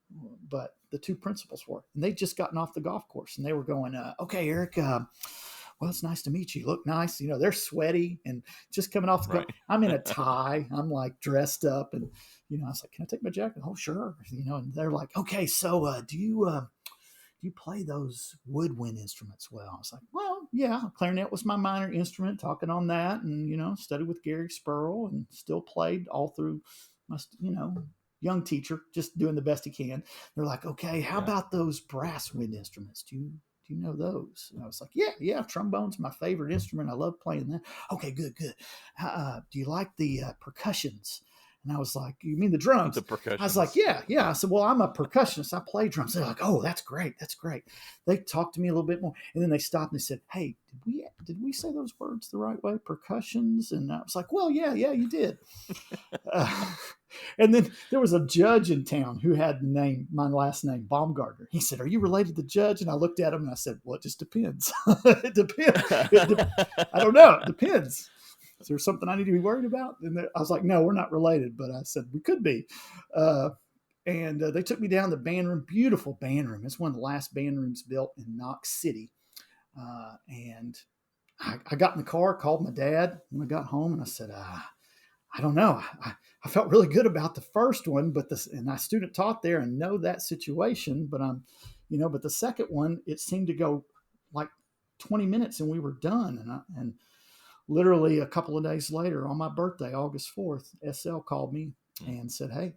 but the two principals were. And they'd just gotten off the golf course and they were going, okay, Eric, well, it's nice to meet you. You look nice. You know, they're sweaty and just coming off the golf. I'm in a tie. I'm like dressed up and, you know, I was like, can I take my jacket? Oh, sure. You know, and they're like, okay, so do you play those woodwind instruments well? I was like, well, yeah, clarinet was my minor instrument, talking on that, and, you know, studied with Gary Spurl and still played all through my, you know, young teacher, just doing the best he can. They're like, okay, how about those brass wind instruments? Do you know those? And I was like, yeah, trombone's my favorite instrument. I love playing that. Okay, good. Do you like the percussions? And I was like, you mean the drums? The percussion. I was like, yeah. I said, well, I'm a percussionist. I play drums. They're like, oh, that's great. They talked to me a little bit more. And then they stopped and they said, hey, did we say those words the right way? Percussions? And I was like, well, yeah, you did. And then there was a judge in town who had my last name, Baumgardner. He said, are you related to the judge? And I looked at him and I said, well, it just depends. It depends. I don't know. It depends. Is there something I need to be worried about? And I was like, no, we're not related, but I said we could be. And they took me down the band room, beautiful band room. It's one of the last band rooms built in Knox City. And I got in the car, called my dad when I got home, and I said, I don't know. I felt really good about the first one, and I student taught there and know that situation, but but the second one, it seemed to go like 20 minutes and we were done. And literally a couple of days later, on my birthday, August 4th, SL called me and said, hey,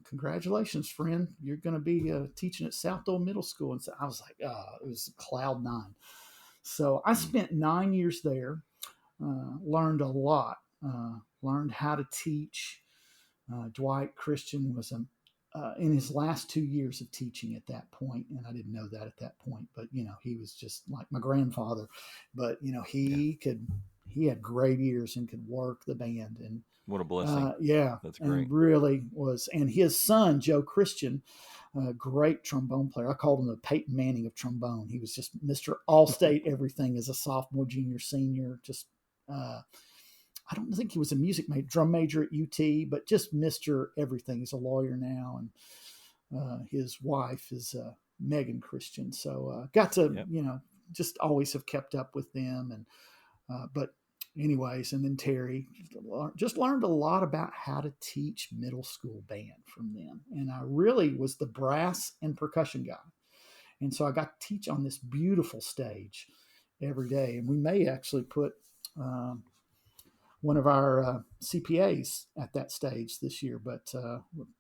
congratulations, friend. You're going to be teaching at South Dole Middle School. And so I was like, it was cloud nine. So I spent 9 years there, learned a lot, learned how to teach. Dwight Christian was in his last 2 years of teaching at that point, and I didn't know that at that point, but, you know, he was just like my grandfather. But, you know, he had great ears and could work the band. And what a blessing. That's great. And really was. And his son, Joe Christian, great trombone player. I called him the Peyton Manning of trombone. He was just Mr. All-State everything as a sophomore, junior, senior. Just I don't think he was a drum major at UT, but just Mr. Everything. He's a lawyer now, and his wife is Megan Christian. So got to just always have kept up with them. And but anyways, and then Terry, just learned a lot about how to teach middle school band from them. And I really was the brass and percussion guy. And so I got to teach on this beautiful stage every day. And we may actually put one of our CPAs at that stage this year, but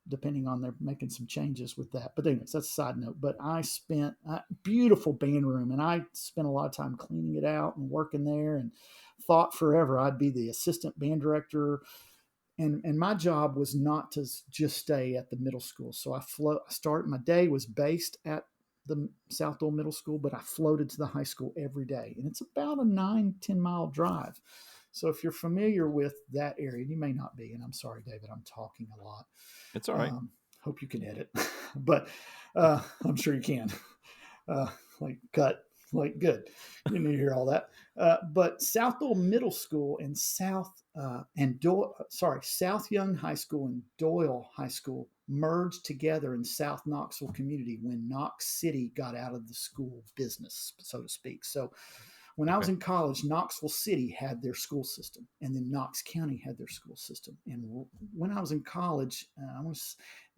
depending on they're making some changes with that. But anyways, that's a side note. But I spent a beautiful band room, and I spent a lot of time cleaning it out and working there, and thought forever I'd be the assistant band director. And my job was not to just stay at the middle school. So my day was based at the South Dole Middle School, but I floated to the high school every day. And it's about a 9-10 mile drive. So if you're familiar with that area, you may not be, and I'm sorry, David, I'm talking a lot. It's all right. Hope you can edit, but I'm sure you can. Cut, good. You need to hear all that. But South Dole Middle School and South Young High School and Doyle High School merged together in South Knoxville community when Knox City got out of the school business, so to speak. So when I was in college, Knoxville City had their school system, and then Knox County had their school system. And when I was in college,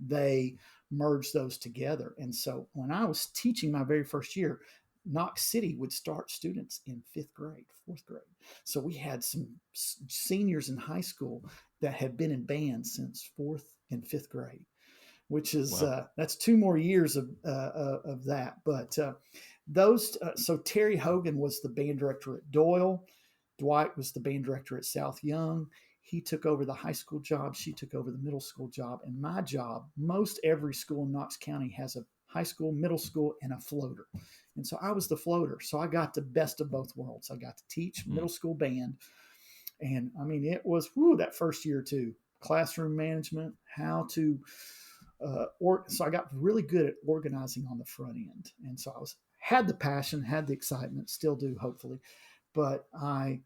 they merged those together. And so when I was teaching my very first year, Knox City would start students in 5th grade, 4th grade. So we had some seniors in high school that had been in band since 4th and 5th grade, which is that's 2 more years of that. But so Terry Hogan was the band director at Doyle. Dwight was the band director at South Young. He took over the high school job. She took over the middle school job. And my job, most every school in Knox County has a high school, middle school, and a floater. And so I was the floater. So I got the best of both worlds. I got to teach middle school band. And I mean, it was that first year too. Classroom management, how to, so I got really good at organizing on the front end. And so had the passion, had the excitement, still do, hopefully. But I,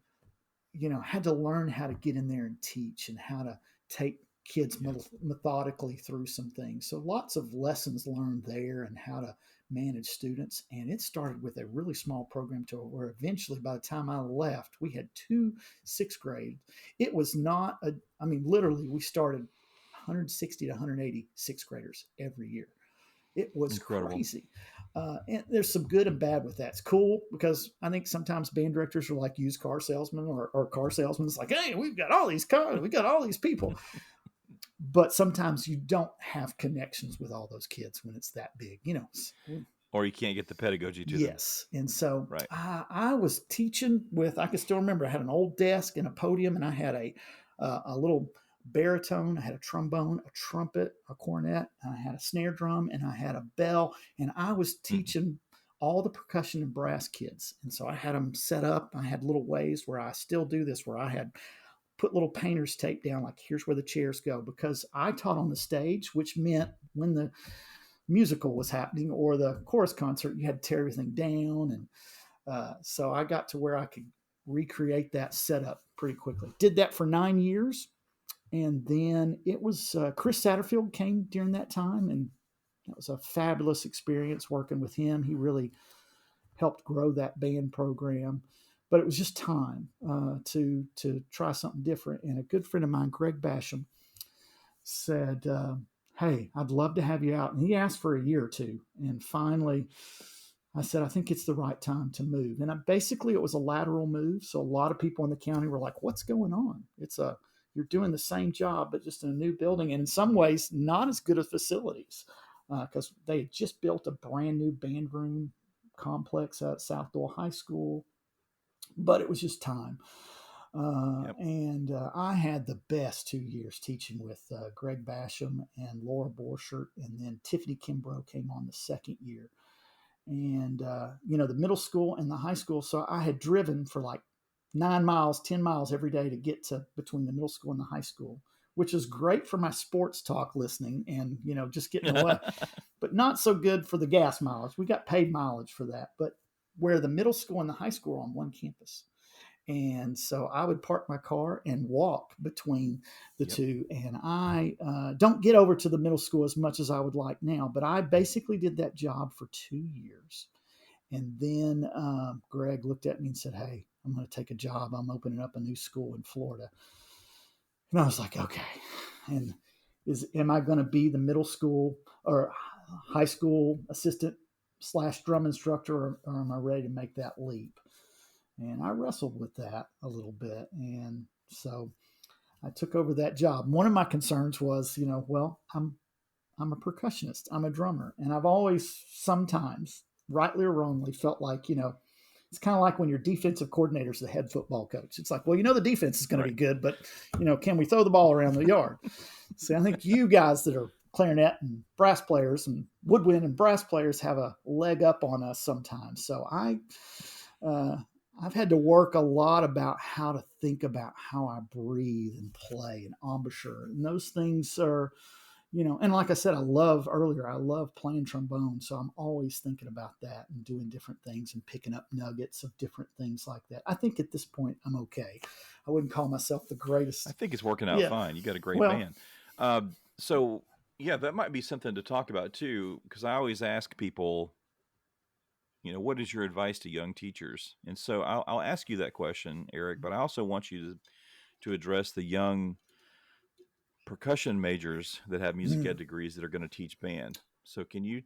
had to learn how to get in there and teach and how to take kids methodically through some things. So lots of lessons learned there and how to manage students. And it started with a really small program to where eventually by the time I left, we had 2 6th grade. It was not literally we started 160 to 180 6th graders every year. It was incredible. Crazy. And there's some good and bad with that. It's cool because I think sometimes band directors are like used car salesmen or car salesmen. It's like, hey, we've got all these cars, we got all these people. But sometimes you don't have connections with all those kids when it's that big, Or you can't get the pedagogy to them. Yes. And so right. I was teaching I can still remember, I had an old desk and a podium, and I had a little baritone, I had a trombone, a trumpet, a cornet, and I had a snare drum, and I had a bell, and I was teaching all the percussion and brass kids. And so I had them set up. I had little ways where I still do this, where I had put little painter's tape down, like here's where the chairs go, because I taught on the stage, which meant when the musical was happening or the chorus concert, you had to tear everything down. And so I got to where I could recreate that setup pretty quickly. Did that for 9 years. And then it was Chris Satterfield came during that time, and it was a fabulous experience working with him. He really helped grow that band program. But it was just time to try something different. And a good friend of mine, Greg Basham, said, hey, I'd love to have you out. And he asked for a year or two. And finally, I said, I think it's the right time to move. And basically, it was a lateral move. So a lot of people in the county were like, what's going on? You're doing the same job, but just in a new building. And in some ways, not as good as facilities because they had just built a brand new band room complex at South Doyle High School. But it was just time. And I had the best 2 years teaching with Greg Basham and Laura Borchert. And then Tiffany Kimbrough came on the second year. And, the middle school and the high school. So I had driven for like 9 miles, 10 miles every day to get to between the middle school and the high school, which is great for my sports talk listening and, just getting away, but not so good for the gas mileage. We got paid mileage for that. But where the middle school and the high school are on one campus. And so I would park my car and walk between the two. And I don't get over to the middle school as much as I would like now, but I basically did that job for 2 years. And then Greg looked at me and said, hey, I'm going to take a job. I'm opening up a new school in Florida. And I was like, okay. And am I going to be the middle school or high school assistant / drum instructor, or am I ready to make that leap? And I wrestled with that a little bit. And so I took over that job. One of my concerns was, I'm a percussionist. I'm a drummer. And I've always sometimes, rightly or wrongly, felt like, it's kind of like when your defensive coordinator is the head football coach. It's like, well, the defense is going to be good, but, can we throw the ball around the yard? See, I think you guys that are clarinet and brass players and woodwind and brass players have a leg up on us sometimes. So I've had to work a lot about how to think about how I breathe and play and embouchure. And those things are, and like I said, I love playing trombone. So I'm always thinking about that and doing different things and picking up nuggets of different things like that. I think at this point I'm okay. I wouldn't call myself the greatest. I think it's working out fine. You got a great band. So that might be something to talk about too, because I always ask people, what is your advice to young teachers? And so I'll ask you that question, Eric, but I also want you to address the young percussion majors that have music ed degrees that are going to teach band. So can you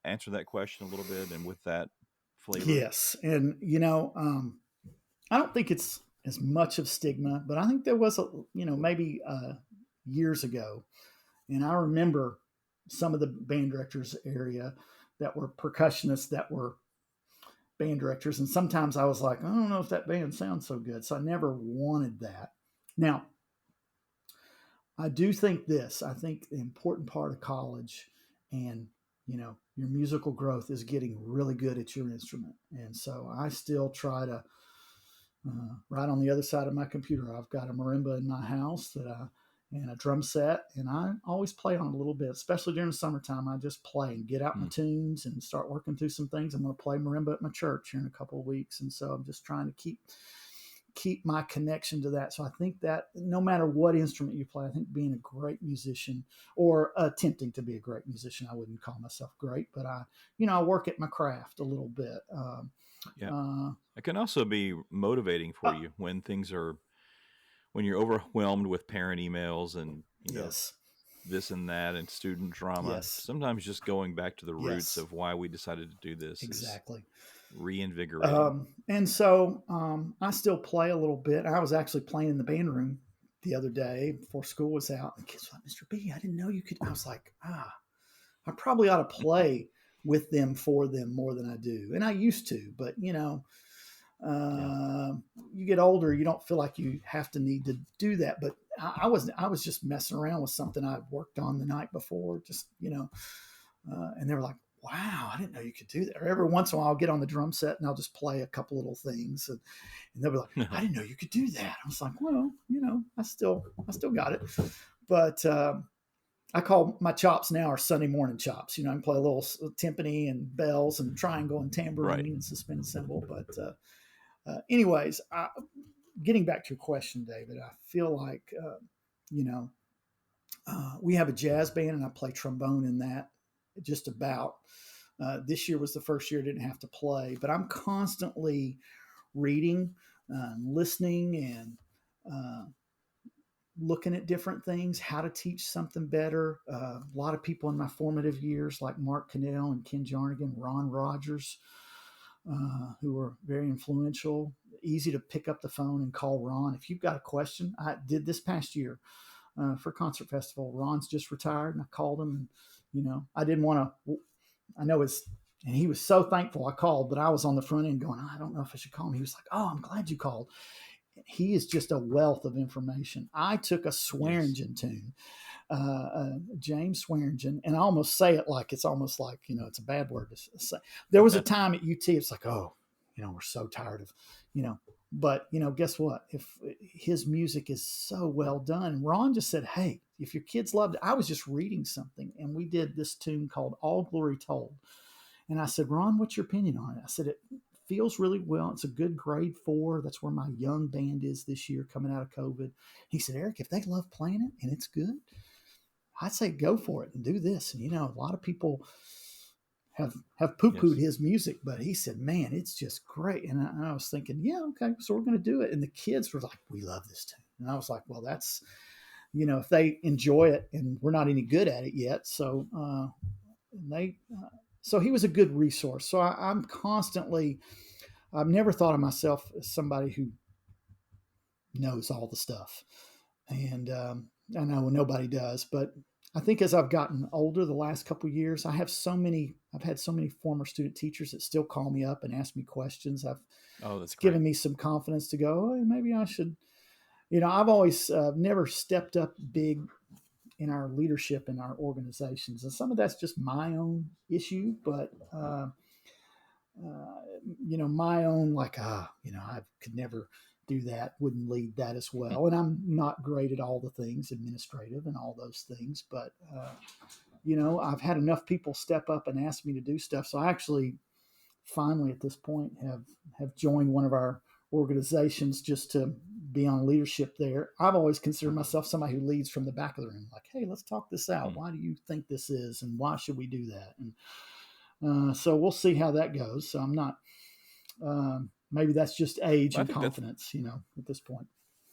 answer that question a little bit and with that flavor? Yes. And, I don't think it's as much of stigma, but I think there was, maybe years ago. And I remember some of the band directors area that were percussionists that were band directors. And sometimes I was like, I don't know if that band sounds so good. So I never wanted that. Now, I do think I think the important part of college and your musical growth is getting really good at your instrument. And so I still try to, right on the other side of my computer, I've got a marimba in my house and a drum set, and I always play on it a little bit, especially during the summertime. I just play and get out my tunes and start working through some things. I'm going to play marimba at my church here in a couple of weeks, and so I'm just trying to keep my connection to that. So I think that no matter what instrument you play, I think being a great musician, or attempting to be a great musician, I wouldn't call myself great, but I work at my craft a little bit. It can also be motivating for you when you're overwhelmed with parent emails and yes, this and that and student drama. yes, Sometimes just going back to the roots yes, of why we decided to do this exactly. is reinvigorating. And so I still play a little bit. I was actually playing in the band room the other day before school was out. And the kids were like, Mr. B, I didn't know you could. I was like, I probably ought to play with them, for them, more than I do. And I used to, but you get older, you don't feel like you have to need to do that. But I was just messing around with something I worked on the night before, and they were like, wow, I didn't know you could do that. Or every once in a while I'll get on the drum set and I'll just play a couple little things, and they'll be like, I didn't know you could do that. I was like, well, I still got it. But I call my chops now are Sunday morning chops. I can play a little timpani and bells and triangle and tambourine and suspended cymbal. But anyways, getting back to your question, David, I feel like, we have a jazz band and I play trombone in that just about. This year was the first year I didn't have to play, but I'm constantly reading, listening, and looking at different things, how to teach something better. A lot of people in my formative years, like Mark Cannell and Ken Jarnigan, Ron Rogers, who were very influential. Easy to pick up the phone and call Ron if you've got a question. I did this past year for Concert Festival. Ron's just retired, and I called him, and I didn't want to. I know and he was so thankful I called, but I was on the front end going, I don't know if I should call him. He was like, oh, I'm glad you called. He is just a wealth of information. I took a Swearingen tune, James Swearingen, and I almost say it like it's almost like, it's a bad word to say. There was a time at UT, it's like, oh, we're so tired of, but guess what? If his music is so well done, and Ron just said, hey, if your kids loved it, I was just reading something, and we did this tune called All Glory Told. And I said, Ron, what's your opinion on it? I said, it feels really well. It's a good grade 4. That's where my young band is this year coming out of COVID. He said, Eric, if they love playing it and it's good, I'd say go for it and do this. And, a lot of people have poo-pooed his music, but he said, man, it's just great. And I was thinking, yeah, okay, so we're going to do it. And the kids were like, we love this tune. And I was like, well, that's, if they enjoy it, and we're not any good at it yet. So so he was a good resource. So I'm constantly, I've never thought of myself as somebody who knows all the stuff. And I know nobody does, but I think as I've gotten older the last couple of years, I've had so many former student teachers that still call me up and ask me questions. That's given me some confidence to go, hey, maybe I should, I've always never stepped up big in our leadership in our organizations. And some of that's just my own issue, but, my own, like, I could never do that, wouldn't lead that as well. And I'm not great at all the things administrative and all those things, but, I've had enough people step up and ask me to do stuff. So I actually finally at this point have joined one of our organizations just to be on leadership there. I've always considered myself somebody who leads from the back of the room, like, hey, let's talk this out. Why do you think this is, and why should we do that? And so we'll see how that goes. So I'm not, maybe that's just age and confidence, at this point.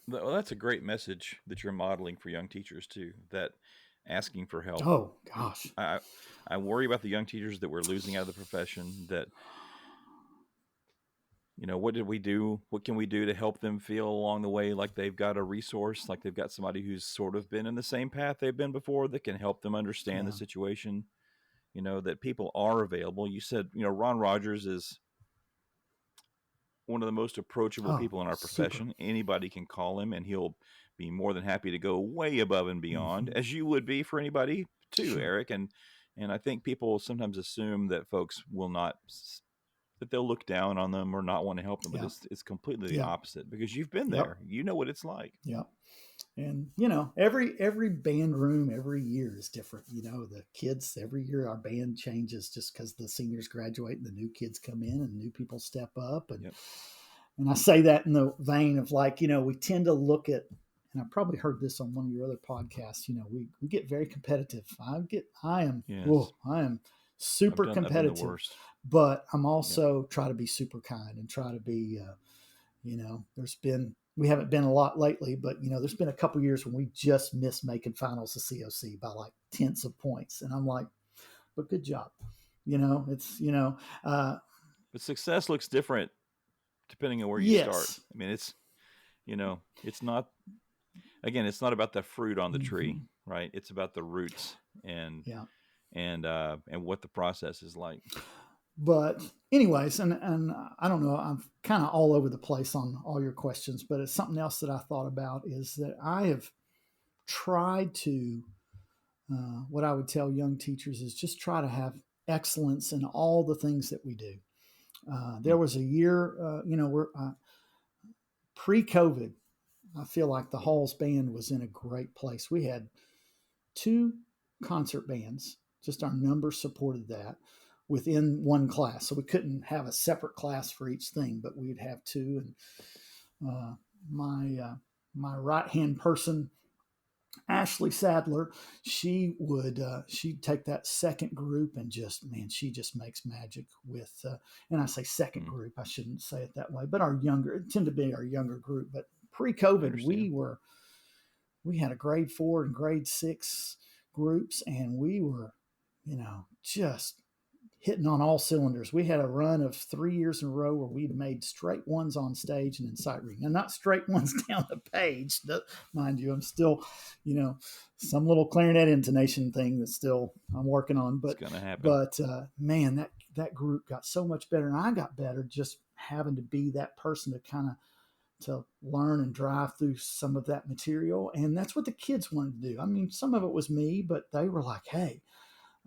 Well, that's a great message that you're modeling for young teachers too, that asking for help. Oh gosh. I worry about the young teachers that we're losing out of the profession, that, what did we do? What can we do to help them feel along the way like they've got a resource, like they've got somebody who's sort of been in the same path they've been before that can help them understand the situation, that people are available. You said, Ron Rogers is one of the most approachable people in our profession. Super. Anybody can call him and he'll be more than happy to go way above and beyond, as you would be for anybody too, sure. Eric. And, And I think people sometimes assume that folks will not, that they'll look down on them or not want to help them, but Yeah. it's completely the Yeah. opposite, because you've been Yep. there. You know what it's like. Yeah. And every band room every year is different. The kids, every year our band changes just because the seniors graduate and the new kids come in and new people step up. And Yep. and I say that in the vein of like, we tend to look at, and I probably heard this on one of your other podcasts, we get very competitive. I am Yes. super I've been the competitive, worst. but I'm also try to be super kind and try to be, we haven't been a lot lately, but there's been a couple years when we just missed making finals of COC by like tenths of points. And I'm like, but good job. It's, But success looks different depending on where you start. yes. I mean, it's not, again, it's not about the fruit on the tree, right? It's about the roots and what the process is like. But anyways, and I don't know, I'm kind of all over the place on all your questions, but it's something else that I thought about is that I have tried to, what I would tell young teachers is just try to have excellence in all the things that we do. There was a year, we're pre-COVID, I feel like the Halls band was in a great place. We had 2 concert bands, just our numbers supported that within one class. So we couldn't have a separate class for each thing, but we'd have 2. And my right-hand person, Ashley Sadler, she'd take that second group and she just makes magic with, and I say second group, I shouldn't say it that way, but it tend to be our younger group. But pre-COVID, we had a grade 4 and grade 6 groups, and we were, just hitting on all cylinders. We had a run of 3 years in a row where we'd made straight ones on stage and in sight reading. Now, not straight ones down the page, mind you. I'm still, some little clarinet intonation thing that still I'm working on. But it's gonna happen. But man, that group got so much better, and I got better just having to be that person to kind of to learn and drive through some of that material. And that's what the kids wanted to do. I mean, some of it was me, but they were like, hey.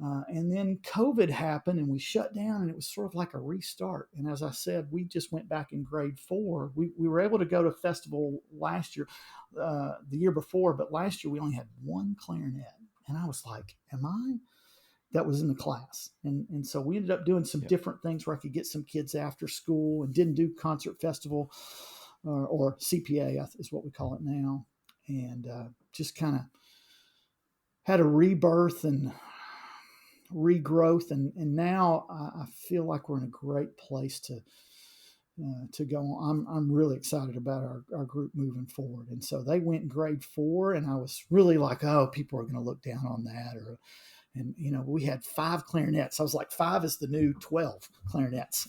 And then COVID happened and we shut down, and it was sort of like a restart. And as I said, we just went back in grade 4. We were able to go to festival last year, the year before, but last year we only had 1 clarinet. And I was like, that was in the class. And so we ended up doing some different things where I could get some kids after school and didn't do concert festival or CPA is what we call it now. And just kind of had a rebirth and regrowth, and now I feel like we're in a great place to go on. I'm really excited about our group moving forward. And so they went in grade 4, and I was really like, oh, people are going to look down on that. And we had 5 clarinets. I was like, 5 is the new 12 clarinets.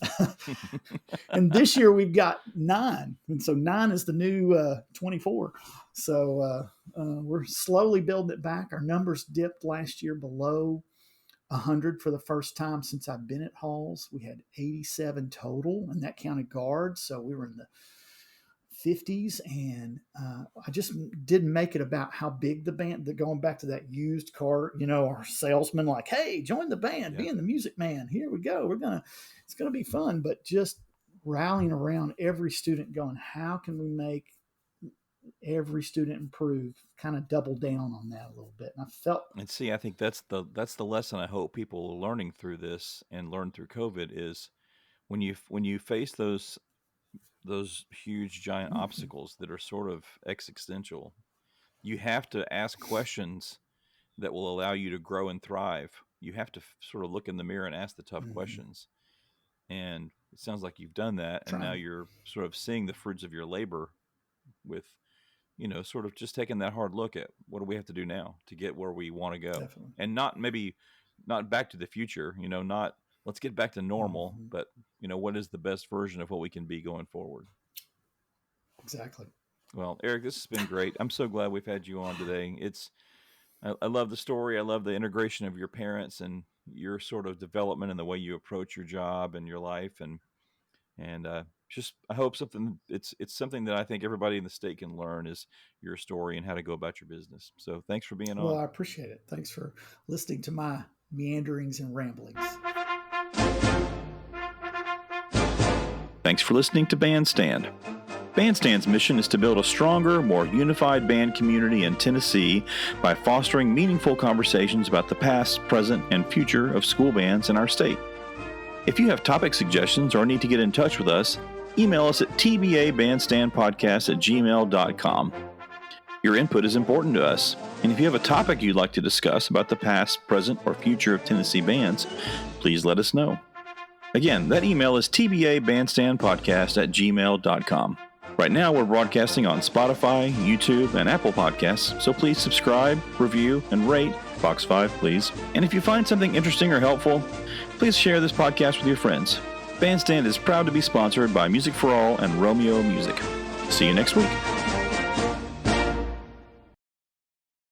And this year we've got 9. And so 9 is the new 24. So we're slowly building it back. Our numbers dipped last year below 100 for the first time since I've been at Halls. We had 87 total, and that counted guards. So we were in the 50s, and I just didn't make it about how big the band, going back to that used car, our salesman, like, hey, join the band, being the music man. Here we go. It's going to be fun. But just rallying around every student going, how can we make every student improve, kind of double down on that a little bit. And I think that's the lesson I hope people are learning through this and learn through COVID is when you face those huge giant obstacles that are sort of existential, you have to ask questions that will allow you to grow and thrive. You have to sort of look in the mirror and ask the tough questions. And it sounds like you've done that, and now you're sort of seeing the fruits of your labor with sort of just taking that hard look at what do we have to do now to get where we want to go. Definitely. And not back to the future, not let's get back to normal, but what is the best version of what we can be going forward? Exactly. Well, Eric, this has been great. I'm so glad we've had you on today. I love the story. I love the integration of your parents and your sort of development and the way you approach your job and your life. And just, I hope it's something that I think everybody in the state can learn is your story and how to go about your business. So thanks for being on. Well, I appreciate it. Thanks for listening to my meanderings and ramblings. Thanks for listening to Bandstand. Bandstand's mission is to build a stronger, more unified band community in Tennessee by fostering meaningful conversations about the past, present, and future of school bands in our state. If you have topic suggestions or need to get in touch with us, email us at tbabandstandpodcast@gmail.com. Your input is important to us, and if you have a topic you'd like to discuss about the past, present, or future of Tennessee bands, please let us know. Again, that email is tbabandstandpodcast@gmail.com. Right now, we're broadcasting on Spotify, YouTube, and Apple Podcasts, so please subscribe, review, and rate Box 5, please. And if you find something interesting or helpful, please share this podcast with your friends. Bandstand is proud to be sponsored by Music for All and Romeo Music. See you next week.